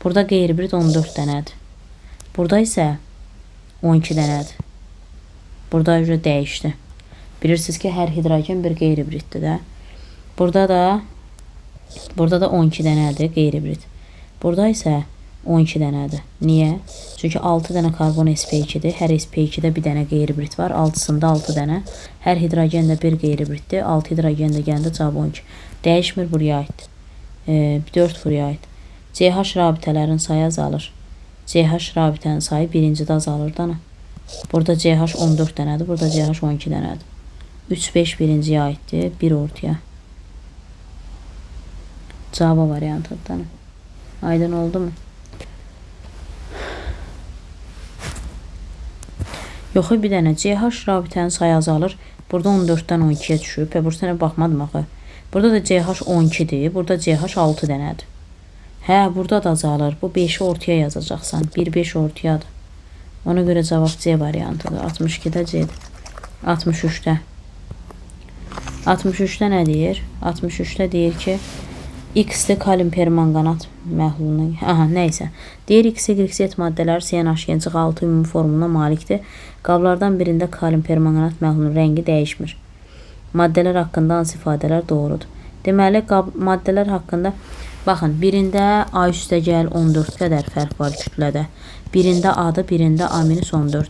Burada qeyri-hibrid 14 dənədir. Burada isə 12 dənədir. Burada üzrə dəyişdi. Bilirsiniz ki, hər hidrogen bir qeyri-hibriddir də. Burada da 12 dənədir qeyri-hibrid. Burada isə 12 dənədir. Niyə? Çünki 6 dənə karbon sp2'dir. Hər sp2'də bir dənə qeyri-hibrid var. 6'sında 6 dənə. Hər hidrogen də bir qeyri-hibriddir. 6 hidrogen də gəldi, cavab 12. Dəyişmir, buraya aiddir. 4 buraya aiddir. CH rabitələrin sayı azalır. CH rabitənin sayı birincidə azalır da. Burada CH 14 dənədir. Burada CH 12 dənədir. 3, 5 birinciyə aiddir. 1 ortaya. Cavab variantından. Aydın oldu mu? Yox, bir dənə CH rabitənin sayı azalır. Burada 14-dən 12-yə düşüb. Burasına baxmadım axı. Burada da CH 12-dir. Burada CH 6 dənədir. Hə, burada da azalır. Bu 5-i ortaya yazacaqsan. 1, 5 ortayadır. Ona görə cavab C variantıdır. 62-də C'dir. 63-də. 63-də nə deyir? 63-də deyir ki, X-də kalium permanganat məhluluna, nəysə. Deyir X, Y, Z maddələr CnH2 ümumi formuluna malikdir. Qablardan birində kalium permanganat məhlulunun rəngi dəyişmir. Maddələr haqqında hansı ifadələr doğrudur? Deməli, maddələr haqqında, baxın, birində A üstə gəl 14 qədər fərq var kütlədə. Birində A-dır, birində A-14.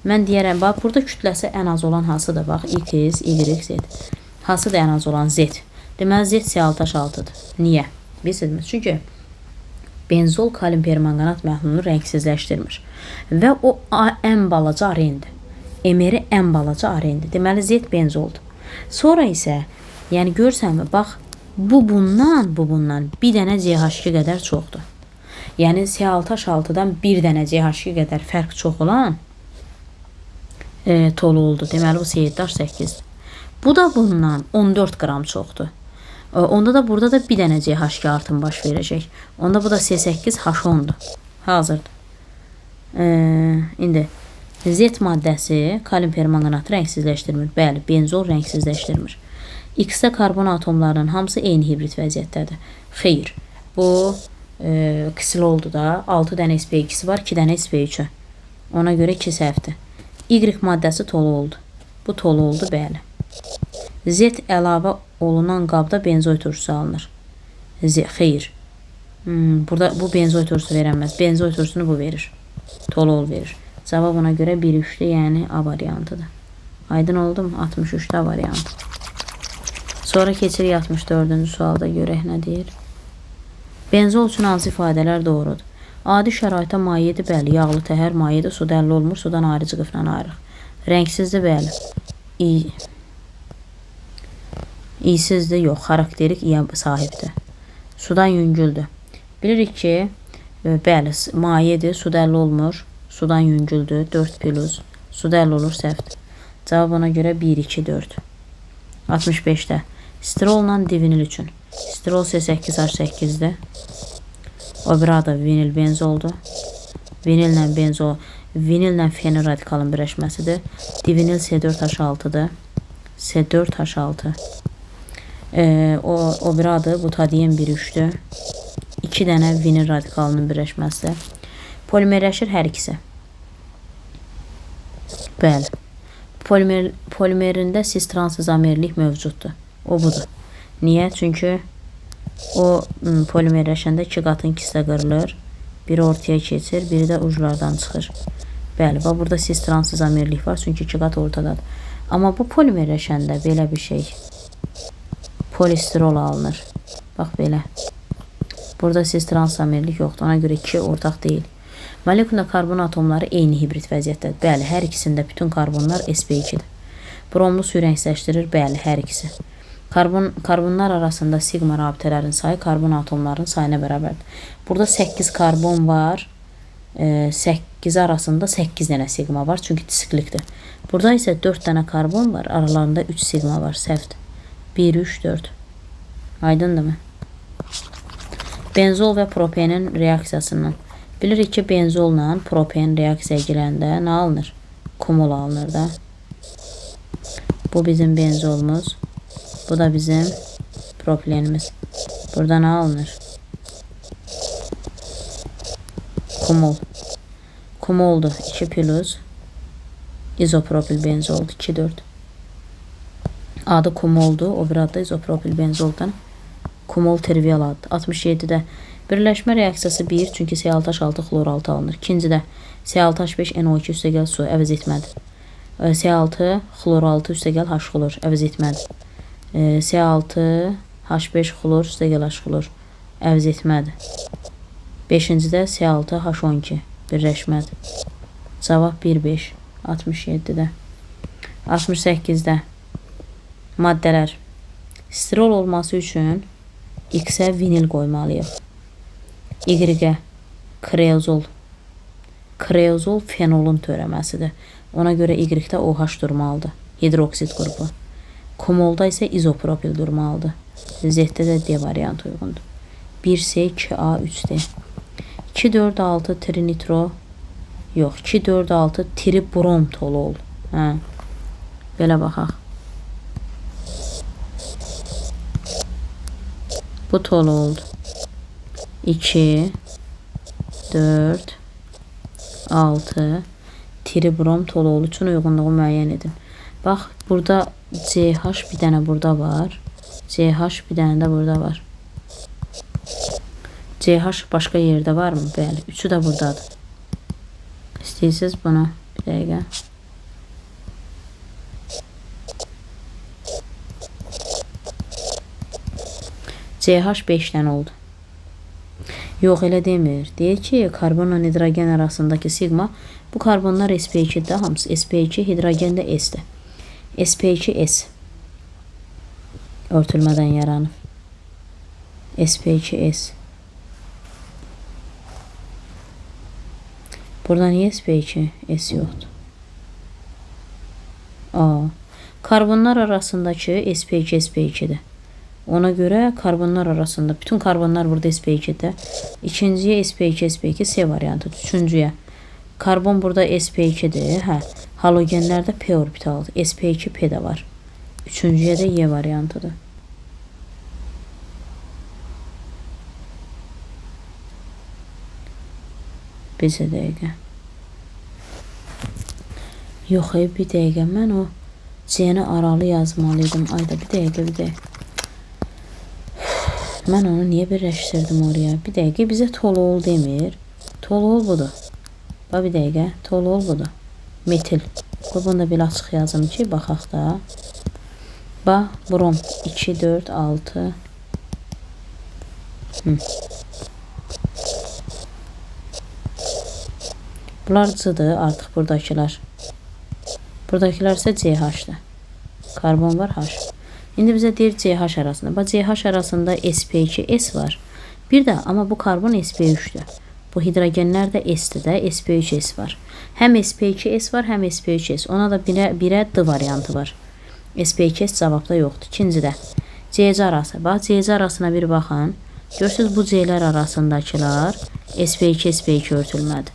Mən deyərəm, bax, burada kütləsi ən az olan hansıdır? Bax, X, Y, Z. Hansıdır ən az olan? Z. Deməli, Z Cl-6-dır. Niyə? Bilirsiniz? Çünki benzol kalium permanganat məhlulunu rəngsizləşdirmir. Və o ən balaca arendir. Emeri ən balaca arendir. Deməli, Z benzoldur. Sonra isə, yəni görsənmi, bax, bu bundan bir dənə CH2 qədər çoxdur. Yəni, Cl-6-dan bir dənə CH2 qədər fərq çox olan tolu oldu. Deməli, bu C7H8-dir. Bu da bundan 14 qram çoxdur. Onda da burada da bir dənə CH2 artım baş verəcək. Onda bu da C8H10'dur. Hazırdır. İndi Z maddəsi kalium permanganatı rəngsizləşdirmir. Bəli, benzol rəngsizləşdirmir. X-də karbon atomlarının hamısı eyni hibrid vəziyyətdədir. Xeyr. Bu ksiloldu da. 6 dənə sp2'si var, 2 dənə sp3'ü. Ona görə 2 səhvdir. Y maddəsi tolu oldu. Bu tolu oldu, bəli. Z əlavə olunan qabda benzoy turşusu alınır. Xeyr. Burada bu benzoy turşusu verəməz. Benzoy turşusunu bu verir. Tolol verir. Cavab ona görə 1-3'lü, yəni A variantıdır. Aydın oldu mu? 63'də A variantı. Sonra keçirik 64-cü sualda, görək nə deyir. Benzol üçün hansı ifadələr doğrudur? Adi şəraitə mayedir, bəli. Yağlı təhər mayedir, su dəlli olmur, sudan ayrı cıqıfla ayrıq. Rəngsizdir, bəli. İyisizdir, yox. Xarakterik iya sahibdir. Sudan yüngüldür. Bilirik ki, bəli, mayedir, su dəlli olmur, sudan yüngüldür, 4 plus, su dəlli olur, səhvdir. Cavab ona görə 1, 2, 4. 65'də. Stirolla divinil üçün. Stirol C8H8'dir. O bir adı vinil benzoldur. Vinillə fenil radikalın birləşməsidir. Divinil C4H6'dır. C4H6. O bir adı butadiyen 1,3'dür. 2 dənə vinil radikalının birləşməsidir. Polimerləşir hər ikisi. Bəli. Polimerində cis transizamerlik mövcuddur. O budur. Niyə? Çünki o polimerləşəndə 2 qatın ikisi qırılır. Biri ortaya keçir, biri də uclardan çıxır. Bəli, bax burada cis transizamerlik var, çünki 2 qat ortadadır. Amma bu polimerləşəndə belə bir şey, polistirol alınır. Bax belə. Burada cis transizamerlik yoxdur, ona görə 2 ortaq deyil. Molekulda karbon atomları eyni hibrid vəziyyətdədir. Bəli, hər ikisində bütün karbonlar sp2'dir. Bromlu suyu rəngsləşdirir. Bəli, hər ikisi. Karbonlar arasında sigma rabitələrin sayı karbon atomlarının sayına bərabərdir. Burada 8 karbon var. 8 arasında 8 dənə sigma var. Çünki disklikdir. Burada isə 4 dənə karbon var. Aralarında 3 sigma var. Səhvdir. 1, 3, 4. Aydındır mı? Benzol və propenin reaksiyasından. Bilirik ki, benzolla propen reaksiya girəndə nə alınır? Kumul alınır da. Bu bizim benzolumuz. Bu da bizim propenimiz. Burada nə alınır? Kumul. Kumoldu. 2 plus. İzopropil benzoldu. 2, 4. Adı kumoldu. O bir adı da izopropil benzoldan. Kumol trivial addır. 67'də birləşmə reaksiyası 1, çünki C6H6 xlor6 alınır. İkincidə C6H5NO2 üstəgəl su əvəz etmədir. C6 xlor6 üstəgəl H xlor əvəz etmədir. C6H5 xlor üstəgəl H xlor əvəz etmədir. 5-cidə C6H12 birləşmədir. Cavab 1, 5. 67-də. 68-də maddələr. Stirol olması üçün X-ə vinil qoymalıyıq. Y-ə kreozol. Kreozol fenolun törəməsidir. Ona görə Y-də OH durmalıdır. Hidroksid qrupu. Kumolda isə izopropil durmalıdır. Z-də də D variantı uyğundur. 1C, 2A, 3D. 2,4,6 trinitro. Yox, 2,4,6 tribrom tolol. Belə baxaq. Bu tololdur. 2, 4, 6 tribrom tolol üçün uyğunluğu müəyyən edin. Bax, burada CH bir dənə burada var. CH bir dənə də burada var. CH başqa yerdə varmı? Bəli, üçü də buradadır. İstəyirsiniz bunu bir dəqiqə. CH 5 dənə oldu. Yox, elə demir. Deyir ki, karbonla hidrogen arasındakı sigma, bu karbonlar sp2-də, hamısı sp2, hidrogen də S-dir. sp2S örtülmədən yaranıb. sp2S. Burada niyə sp2, S yoxdur? Karbonlar arasındakı sp2, sp2'dir. Ona görə karbonlar arasında, bütün karbonlar burada sp2'də. İkinciyə sp2, sp2, S variantıdır. Üçüncüyə karbon burada sp2'dir. Halogenlərdə p orbitaldır. sp2, p də var. Üçüncüyə də Y variantıdır. Bizə dəqiqə. Yox, bir dəqiqə. Mən o C-ni aralı yazmalıydım. Ayda bir dəqiqə. Mən onu niyə birləşdirdim oraya? Bir dəqiqə, bizə tolol demir. Tolol budur. Bax, bir dəqiqə. Tolol budur. Metil. Bunu da belə açıq yazım ki, baxaq da. Bax, brom. 2, 4, 6. Bunlar C-dır artıq buradakılar. Buradakılar isə CH-dır. Karbon var, H. İndi bizə deyir CH arasında. Bax, CH arasında sp2, S var. Bir də, amma bu karbon sp3-dür. Bu hidrogenlər də S-dir də, sp3S var. Həm sp2S var, həm sp3S. Ona da birə D variantı var. sp2S cavabda yoxdur. İkincidə CC arası. Bax, CC arasına bir baxın. Görürsünüz, bu C'lər arasındakılar sp2, sp2 örtülmədir.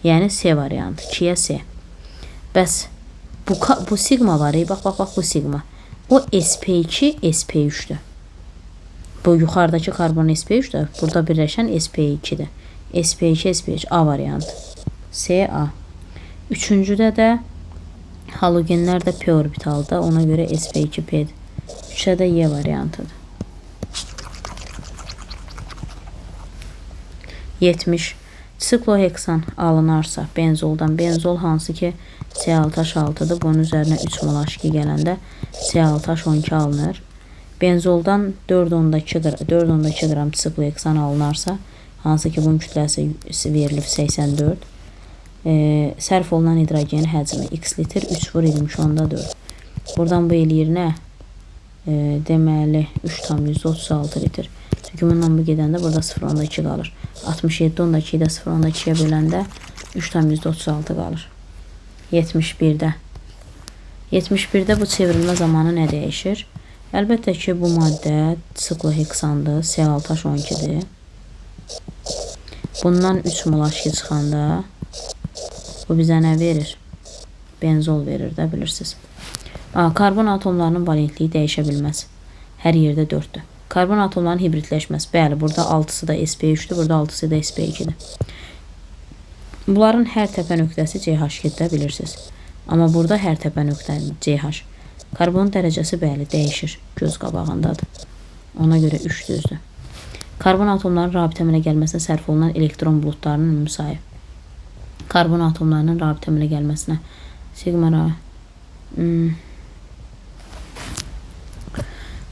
Yəni S variantı. 2-yə S. Bəs bu sigma var. Bax, bu sigma. O sp2, sp3'dür. Bu yuxarıdakı karbon sp3'dür. Burada birləşən sp2'dir. sp2, sp3, A variantı. SA. Üçüncüdə də halogenlər də p orbitalda. Ona görə sp2, p'dir. 3-ə də Y variantıdır. 70. Sikloheksan alınarsa benzoldan, benzol hansı ki C6H6'dır. Bunun üzərinə 3 mol H2 gələndə C6H12 alınır. Benzoldan 4,2 qram sikloheksan alınarsa, hansı ki bunun kütləsi verilib 84. Sərf olunan hidrogenin həcmi x litr 3 vur 23,4. Buradan bu eləyir nə? Deməli 3,36 litr. Çünki bundan bu gedəndə burada 0,2 qalır. 67,2 ilə 0,2'yə böləndə 3,36 qalır. 71'də. 71'də bu çevrilmə zamanı nə dəyişir? Əlbəttə ki, bu maddə sikloheksandır, C6H12'dir. Bundan 3 mol H2 çıxanda bu bizə nə verir? Benzol verir də, bilirsiniz. Karbon atomlarının valentliyi dəyişə bilməz. Hər yerdə 4'dür. Karbon atomlarının hibridləşməsi. Bəli, burada 6'sı da sp3'dür, burada 6'sı da sp2'dir. Bunların hər təpə nöqtəsi CH2-də, bilirsiniz. Amma burada hər təpə nöqtə CH. Karbonun dərəcəsi bəli dəyişir. Göz qabağındadır. Ona görə 3 düzdür. Karbon atomlarının rabitə əmələ gəlməsinə sərf olunan elektron buludlarının ümumi sayı. Karbon atomlarının rabitə əmələ gəlməsinə sigma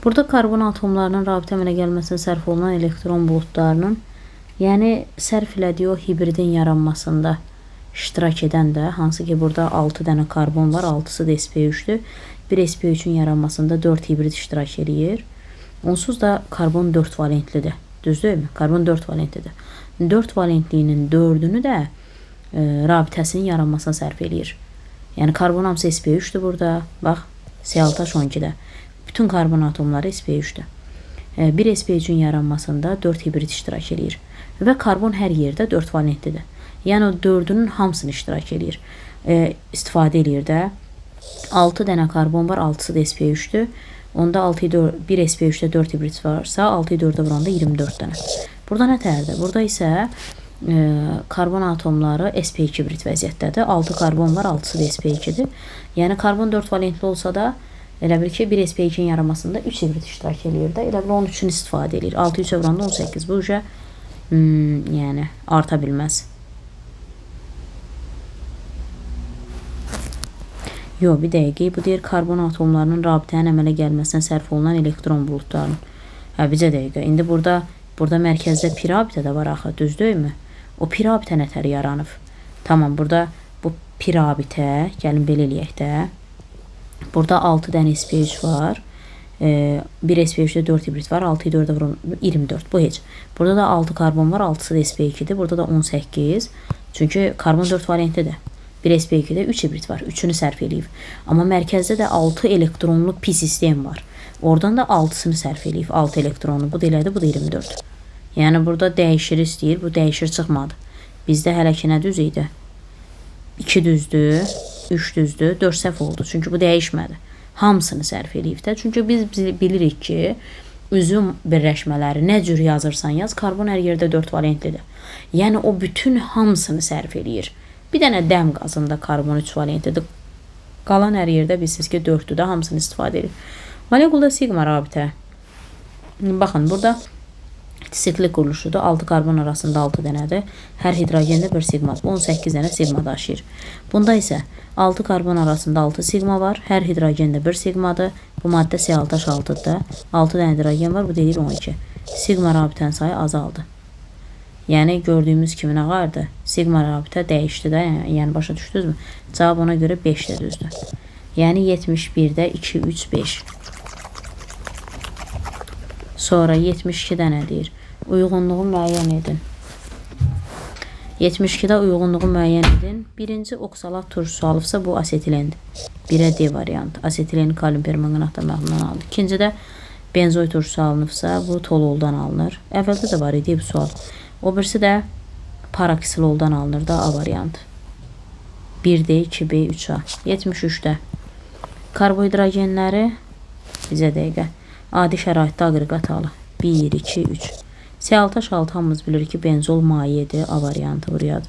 Burada karbon atomlarının rabitə əmələ gəlməsinə sərf olunan elektron buludlarının, yəni sərf elədiyi o hibridin yaranmasında iştirak edən də hansı ki burada 6 dənə karbon var, 6-sı da sp3-dür. Bir sp3-ün yaranmasında 4 hibrid iştirak eləyir. Onsuz da karbon 4 valentlidir. Düzdürmü? Karbon 4 valentlidir. 4 valentliyinin 4-ünü də rabitəsinin yaranmasına sərf eləyir. Yəni karbon hamısı sp3-dür burada. Bax, C6H12-də. Bütün karbon atomları sp3-dür. Bir sp3-ün yaranmasında 4 hibrid iştirak eləyir. Və karbon hər yerdə 4 valentlidir. Yəni o 4-ünün hamısını iştirak eləyir. İstifadə eləyir də. 6 dənə karbon var, 6-sı da sp3-dür. Onda 1 sp3-də 4 hibrid varsa, 6-yı 4-ə vuranda 24 dənə. Burada nə tərdir? Burada isə karbon atomları sp2 hibrid vəziyyətdədir. 6 karbon var, 6-sı da sp2-dir. Yəni karbon 4 valentli olsa da elə bil ki 1 sp2-nin yaranmasında 3 hibrid iştirak eləyir də. Elə bil 13-ünü istifadə eləyir. 6-yı 3-ə vuranda 18. Bu uca yəni arta bilməz. Yox, bir dəqiqə. Bu deyir karbon atomlarının rabitənin əmələ gəlməsinə sərf olunan elektron buludlarının. Bircə dəqiqə. İndi burada mərkəzdə pi rabitə də var axı, düzdürmü? O pi rabitə nətər yaranıb? Tamam, burada bu pi rabitə, gəlin belə eləyək də. Burada 6 dənə sp3 var. 1 sp3-də 4 hibrid var. 6-yı 4-ə vurun 24. Bu heç. Burada da 6 karbon var. 6-sı da sp2-dir. Burada da 18. Çünki karbon 4 valentlidir. 1 sp2-də 3 hibrid var. 3-ünü sərf eləyib. Amma mərkəzdə də 6 elektronlu pi sistem var. Oradan da 6-sını sərf eləyib. 6 elektronlu. Bu da elədir, bu da 24. Yəni burada dəyişir istəyir. Bu dəyişir çıxmadı. Bizdə hələ ki nə düz idi? 2 düzdür, 3 düzdür, 4 səhv oldu. Çünki bu dəyişmədi. Hamısını sərf eləyib də. Çünki biz bilirik ki, üzüm birləşmələri nə cür yazırsan yaz, karbon hər yerdə 4 valentlidir. Yəni o bütün hamısını sərf eləyir. Bir dənə dəm qazında karbon 3 valentlidir. Qalan hər yerdə bilirsiniz ki 4-dür də, hamısını istifadə edir. Molekulda sigma rabitə. Baxın, burada siklik quruluşudur. 6 karbon arasında 6 dənədir. Hər hidrogende bir sigma. 18 dənə sigma daşıyır. Bunda isə 6 karbon arasında 6 sigma var. Hər hidrogende bir sigmadır. Bu maddə C6H6-dır. 6 dənə hidrogen var. Bu deyir 12. Sigma rabitənin sayı azaldı. Yəni gördüyümüz kimi nə vardı? Sigma rabitə dəyişdi də. Yəni başa düşdünüzmü? Cavab ona görə 5-də düzdür. Yəni 71-də 2, 3, 5. Sonra 72 dənə deyir. Uyğunluğu müəyyən edin. 72-də uyğunluğu müəyyən edin. Birinci oksalat turşusu alıbsa bu asetilendir. 1-ə D variantı. Asetileni kalium permanganatda məhluldan alınır. İkincidə benzoy turşusu alınıbsa bu tololdan alınır. Əvvəldə də var idi bu sual. O birisi də paraksiloldan alınır da A variantı. 1D, 2B, 3A. 73-də karbohidrogenləri bizə dəqiqə adi şəraitdə aqreqat halı. 1, 2, 3. C6H6 hamımız bilir ki benzol mayedir. A variantı buradadır.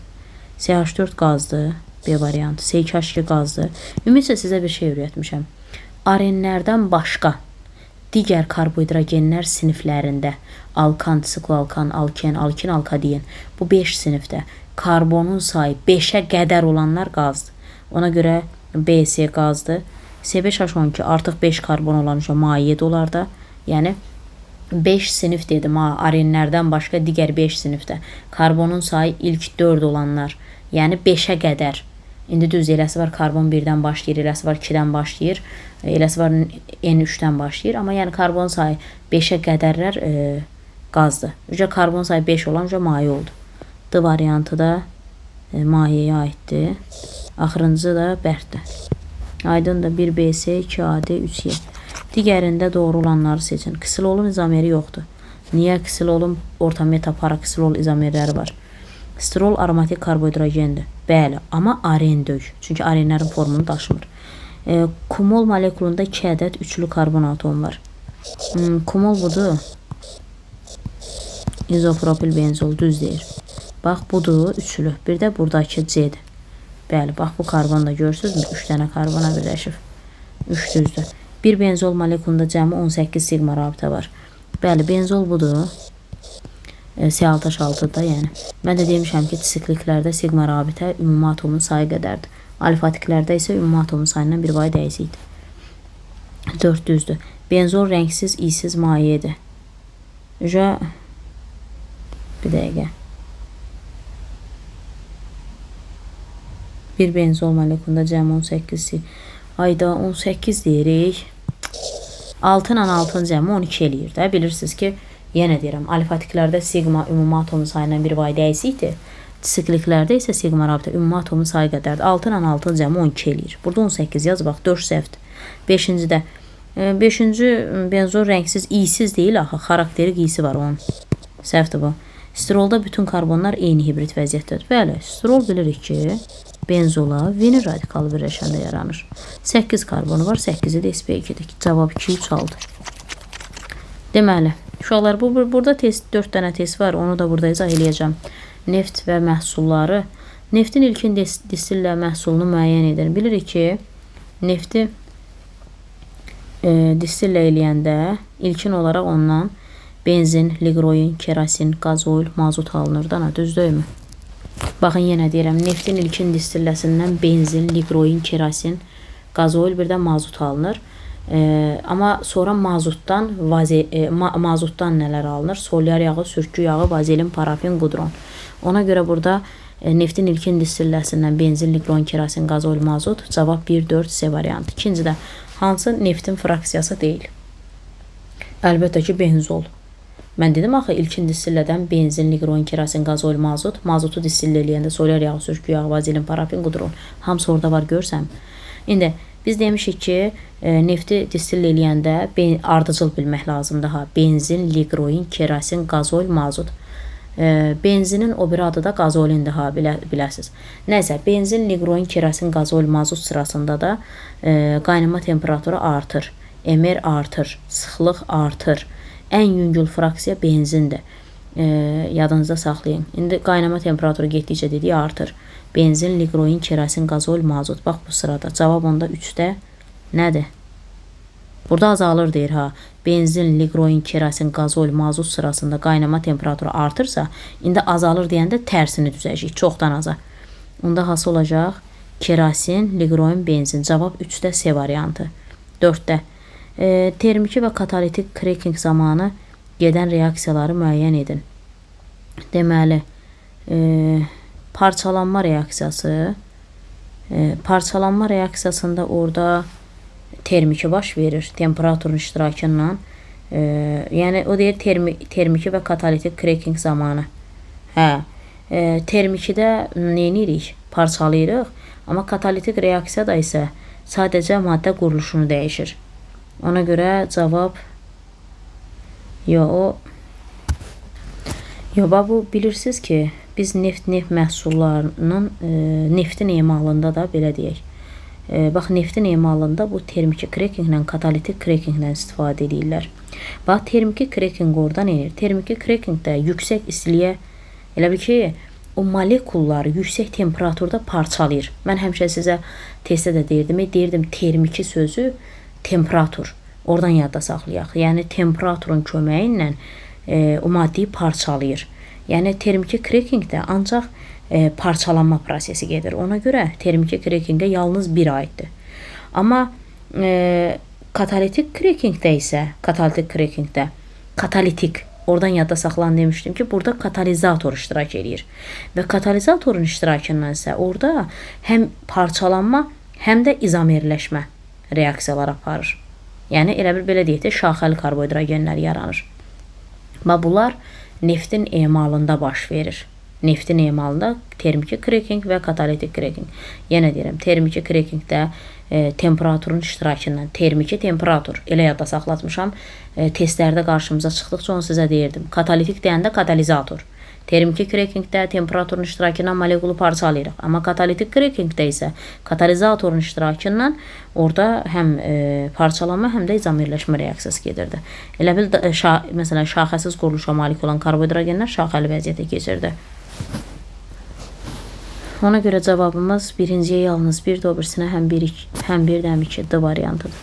CH4 qazdır. B variantı. C2H2 qazdır. Ümumiyyətlə sizə bir şey öyrətmişəm. Arenlərdən başqa digər karbohidrogenlər siniflərində alkan, sikloalkan, alken, alkin, alkadein bu 5 sinifdə karbonun sayı 5-ə qədər olanlar qazdır. Ona görə BC qazdır. C5H12 artıq 5 karbon olan mayedir onlarda. Yəni 5 sinif dedim ha, arenlərdən başqa digər 5 sinifdə. Karbonun sayı ilk 4 olanlar. Yəni 5-ə qədər. İndi düz eləsi var karbon 1-dən başlayır, eləsi var 2-dən başlayır, eləsi var N3-dən başlayır. Amma yəni karbon sayı 5-ə qədərlər qazdır. Ücə karbon sayı 5 olan ücə maye oldu. D variantı da mayeye aiddir. Axırıncı da bərddir. Aydın da 1BC, 2AD, 3Y. Digərində doğru olanları seçin. Ksilolun izomeri yoxdur. Niyə? Ksilolun orta meta paraksilol izomerləri var. Sterol aromatik karbohidrogendir. Bəli, amma aren deyil. Çünki arenlərin formunu daşımır. Kumol molekulunda 2 ədəd üçlü karbon atom var. Kumol budur. İzopropil benzol düz deyir. Bax, budur üçlü. Bir də buradakı C'dir. Bəli, bax bu karbon da görürsünüzmü? 3 dənə karbona birləşib. 3 düzdür. Bir benzol molekulunda cəmi 18 sigma rabitə var. Bəli, benzol budur. C6H6-da yəni. Mən də demişəm ki, sikliklərdə sigma rabitə ümumi atomun sayı qədərdir. Alfatiklərdə isə ümumi atomun sayından bir pay dəyişikdir. 4 düzdür. Benzol rəngsiz, iysiz mayedir. Ücə bir dəqiqə. Bir benzol molekulunda cəmi 18 ayda 18 deyirik. 6 ilə 6-nın cəmi 12 eləyir də. Bilirsiniz ki, yenə deyirəm, alifatiklərdə sigma ümumi atomun sayından bir vay dəyişikdir. Sikliklərdə isə sigma rabitə ümumi atomun sayı qədərdir. 6 ilə 6-nın cəmi 12 eləyir. Burada 18 yaz, bax 4 səhvdir. 5-ci də 5-ci benzol rəngsiz, iysiz deyil axı, xarakterik iyisi var onun. Səhvdir bu. Stirolda bütün karbonlar eyni hibrid vəziyyətdədir. Bəli, stirol bilirik ki, benzola vinil radikalı birləşəndə yaranır. 8 karbonu var, 8-i də sp2-dir. Cavab 2, 3, 6. Deməli, uşaqlar, burada test 4 dənə test var, onu da burada izah eləyəcəm. Neft və məhsulları. Neftin ilkin distillə məhsulunu müəyyən edir. Bilirik ki, nefti distillə eləyəndə ilkin olaraq ondan benzin, liqroin, kerasin, qazol, mazut alınır da, düz deyilmi? Baxın, yenə deyirəm, neftin ilkin distilləsindən benzin, liqroin, kerasin, qazol, bir də mazut alınır. Amma sonra mazutdan nələr alınır? Solyar yağı, sürtkü yağı, vazelin, parafin, qudron. Ona görə burada neftin ilkin distilləsindən benzin, liqroin, kerasin, qazol, mazut. Cavab 1, 4, C variantı. İkincidə, hansı neftin fraksiyası deyil? Əlbəttə ki, benzol. Mən dedim axı, ilkin distillədən benzin, liqroin, kerasin, qazol, mazut. Mazutu distillə eləyəndə solyar yağı, sürtkü yağı, vazelin, parafin, qudron. Hamısı orada var, görsəm. İndi biz demişik ki, nefti distillə eləyəndə ardıcıl bilmək lazımdır. Benzin, liqroin, kerasin, qazol, mazut. Benzinin o bir adı da qazolindir, biləsiniz. Nəysə, benzin, liqroin, kerasin, qazol, mazut sırasında da qaynama temperaturu artır. MR artır, sıxlıq artır. Ən yüngül fraksiya benzindir. Yadınızda saxlayın. İndi qaynama temperaturu getdikcə dediyi artır. Benzin, liqroin, kerasin, qazol, mazut. Bax bu sırada. Cavab onda 3-də nədir? Burada azalır deyir ha. Benzin, liqroin, kerasin, qazol, mazut sırasında qaynama temperaturu artırsa, indi azalır deyəndə tərsini düzəcəyik. Çoxdan aza. Onda hası olacaq? Kerasin, liqroin, benzin. Cavab 3-də C variantı. 4-də. Termiki və katalitik cracking zamanı gedən reaksiyaları müəyyən edin. Deməli, parçalanma reaksiyası. Parçalanma reaksiyasında orada termiki baş verir temperaturun iştirakı ilə. Yəni o deyir termiki və katalitik cracking zamanı. Termikidə nə edirik? Parçalayırıq. Amma katalitik reaksiyada isə sadəcə maddə quruluşunu dəyişir. Ona görə cavab bu bilirsiniz ki, biz neft məhsullarının neftin emalında da belə deyək. Bax, neftin emalında bu termiki crackinglə, katalitik crackinglə istifadə edirlər. Bax, termiki cracking oradan enir. Termiki crackingdə yüksək istiliyə, elə bil ki, o molekulları yüksək temperaturda parçalayır. Mən həmişə sizə testdə də deyirdim termiki sözü temperatur. Oradan yadda saxlayaq. Yəni, temperaturun köməyi ilə o maddeyi parçalayır. Yəni, termiki crackingdə ancaq parçalanma prosesi gedir. Ona görə termiki crackingə yalnız bir aiddir. Amma katalitik crackingdə isə, katalitik, oradan yadda saxlan demişdim ki, burada katalizator iştirak edir. Və katalizatorun iştirakından isə orada həm parçalanma, həm də izomerləşmə reaksiyalar aparır. Yəni, elə bir belə deyək də, şaxəli karbohidrogenlər yaranır. Bunlar neftin emalında baş verir. Neftin emalında termiki cracking və katalitik cracking. Yenə deyirəm, termiki crackingdə temperaturun iştirakından, termiki temperatur, elə yadda saxlatmışam, testlərdə qarşımıza çıxdıqca onu sizə deyirdim. Katalitik deyəndə katalizator. Termiki crackingdə temperaturun iştirakından molekulu parçalayırıq. Amma katalitik crackingdə isə katalizatorun iştirakından orada həm parçalanma, həm də izomerləşmə reaksiyası gedirdi. Elə bil, məsələn, şaxəsiz quruluşa malik olan karbohidrogenlər şaxəli vəziyyətə keçirdi. Ona görə cavabımız birinciyə yalnız 1, o birisinə həm 1 həm 2 D variantıdır.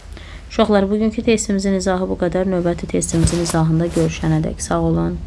Uşaqlar, bugünkü testimizin izahı bu qədər. Növbəti testimizin izahında görüşənədək sağ olun.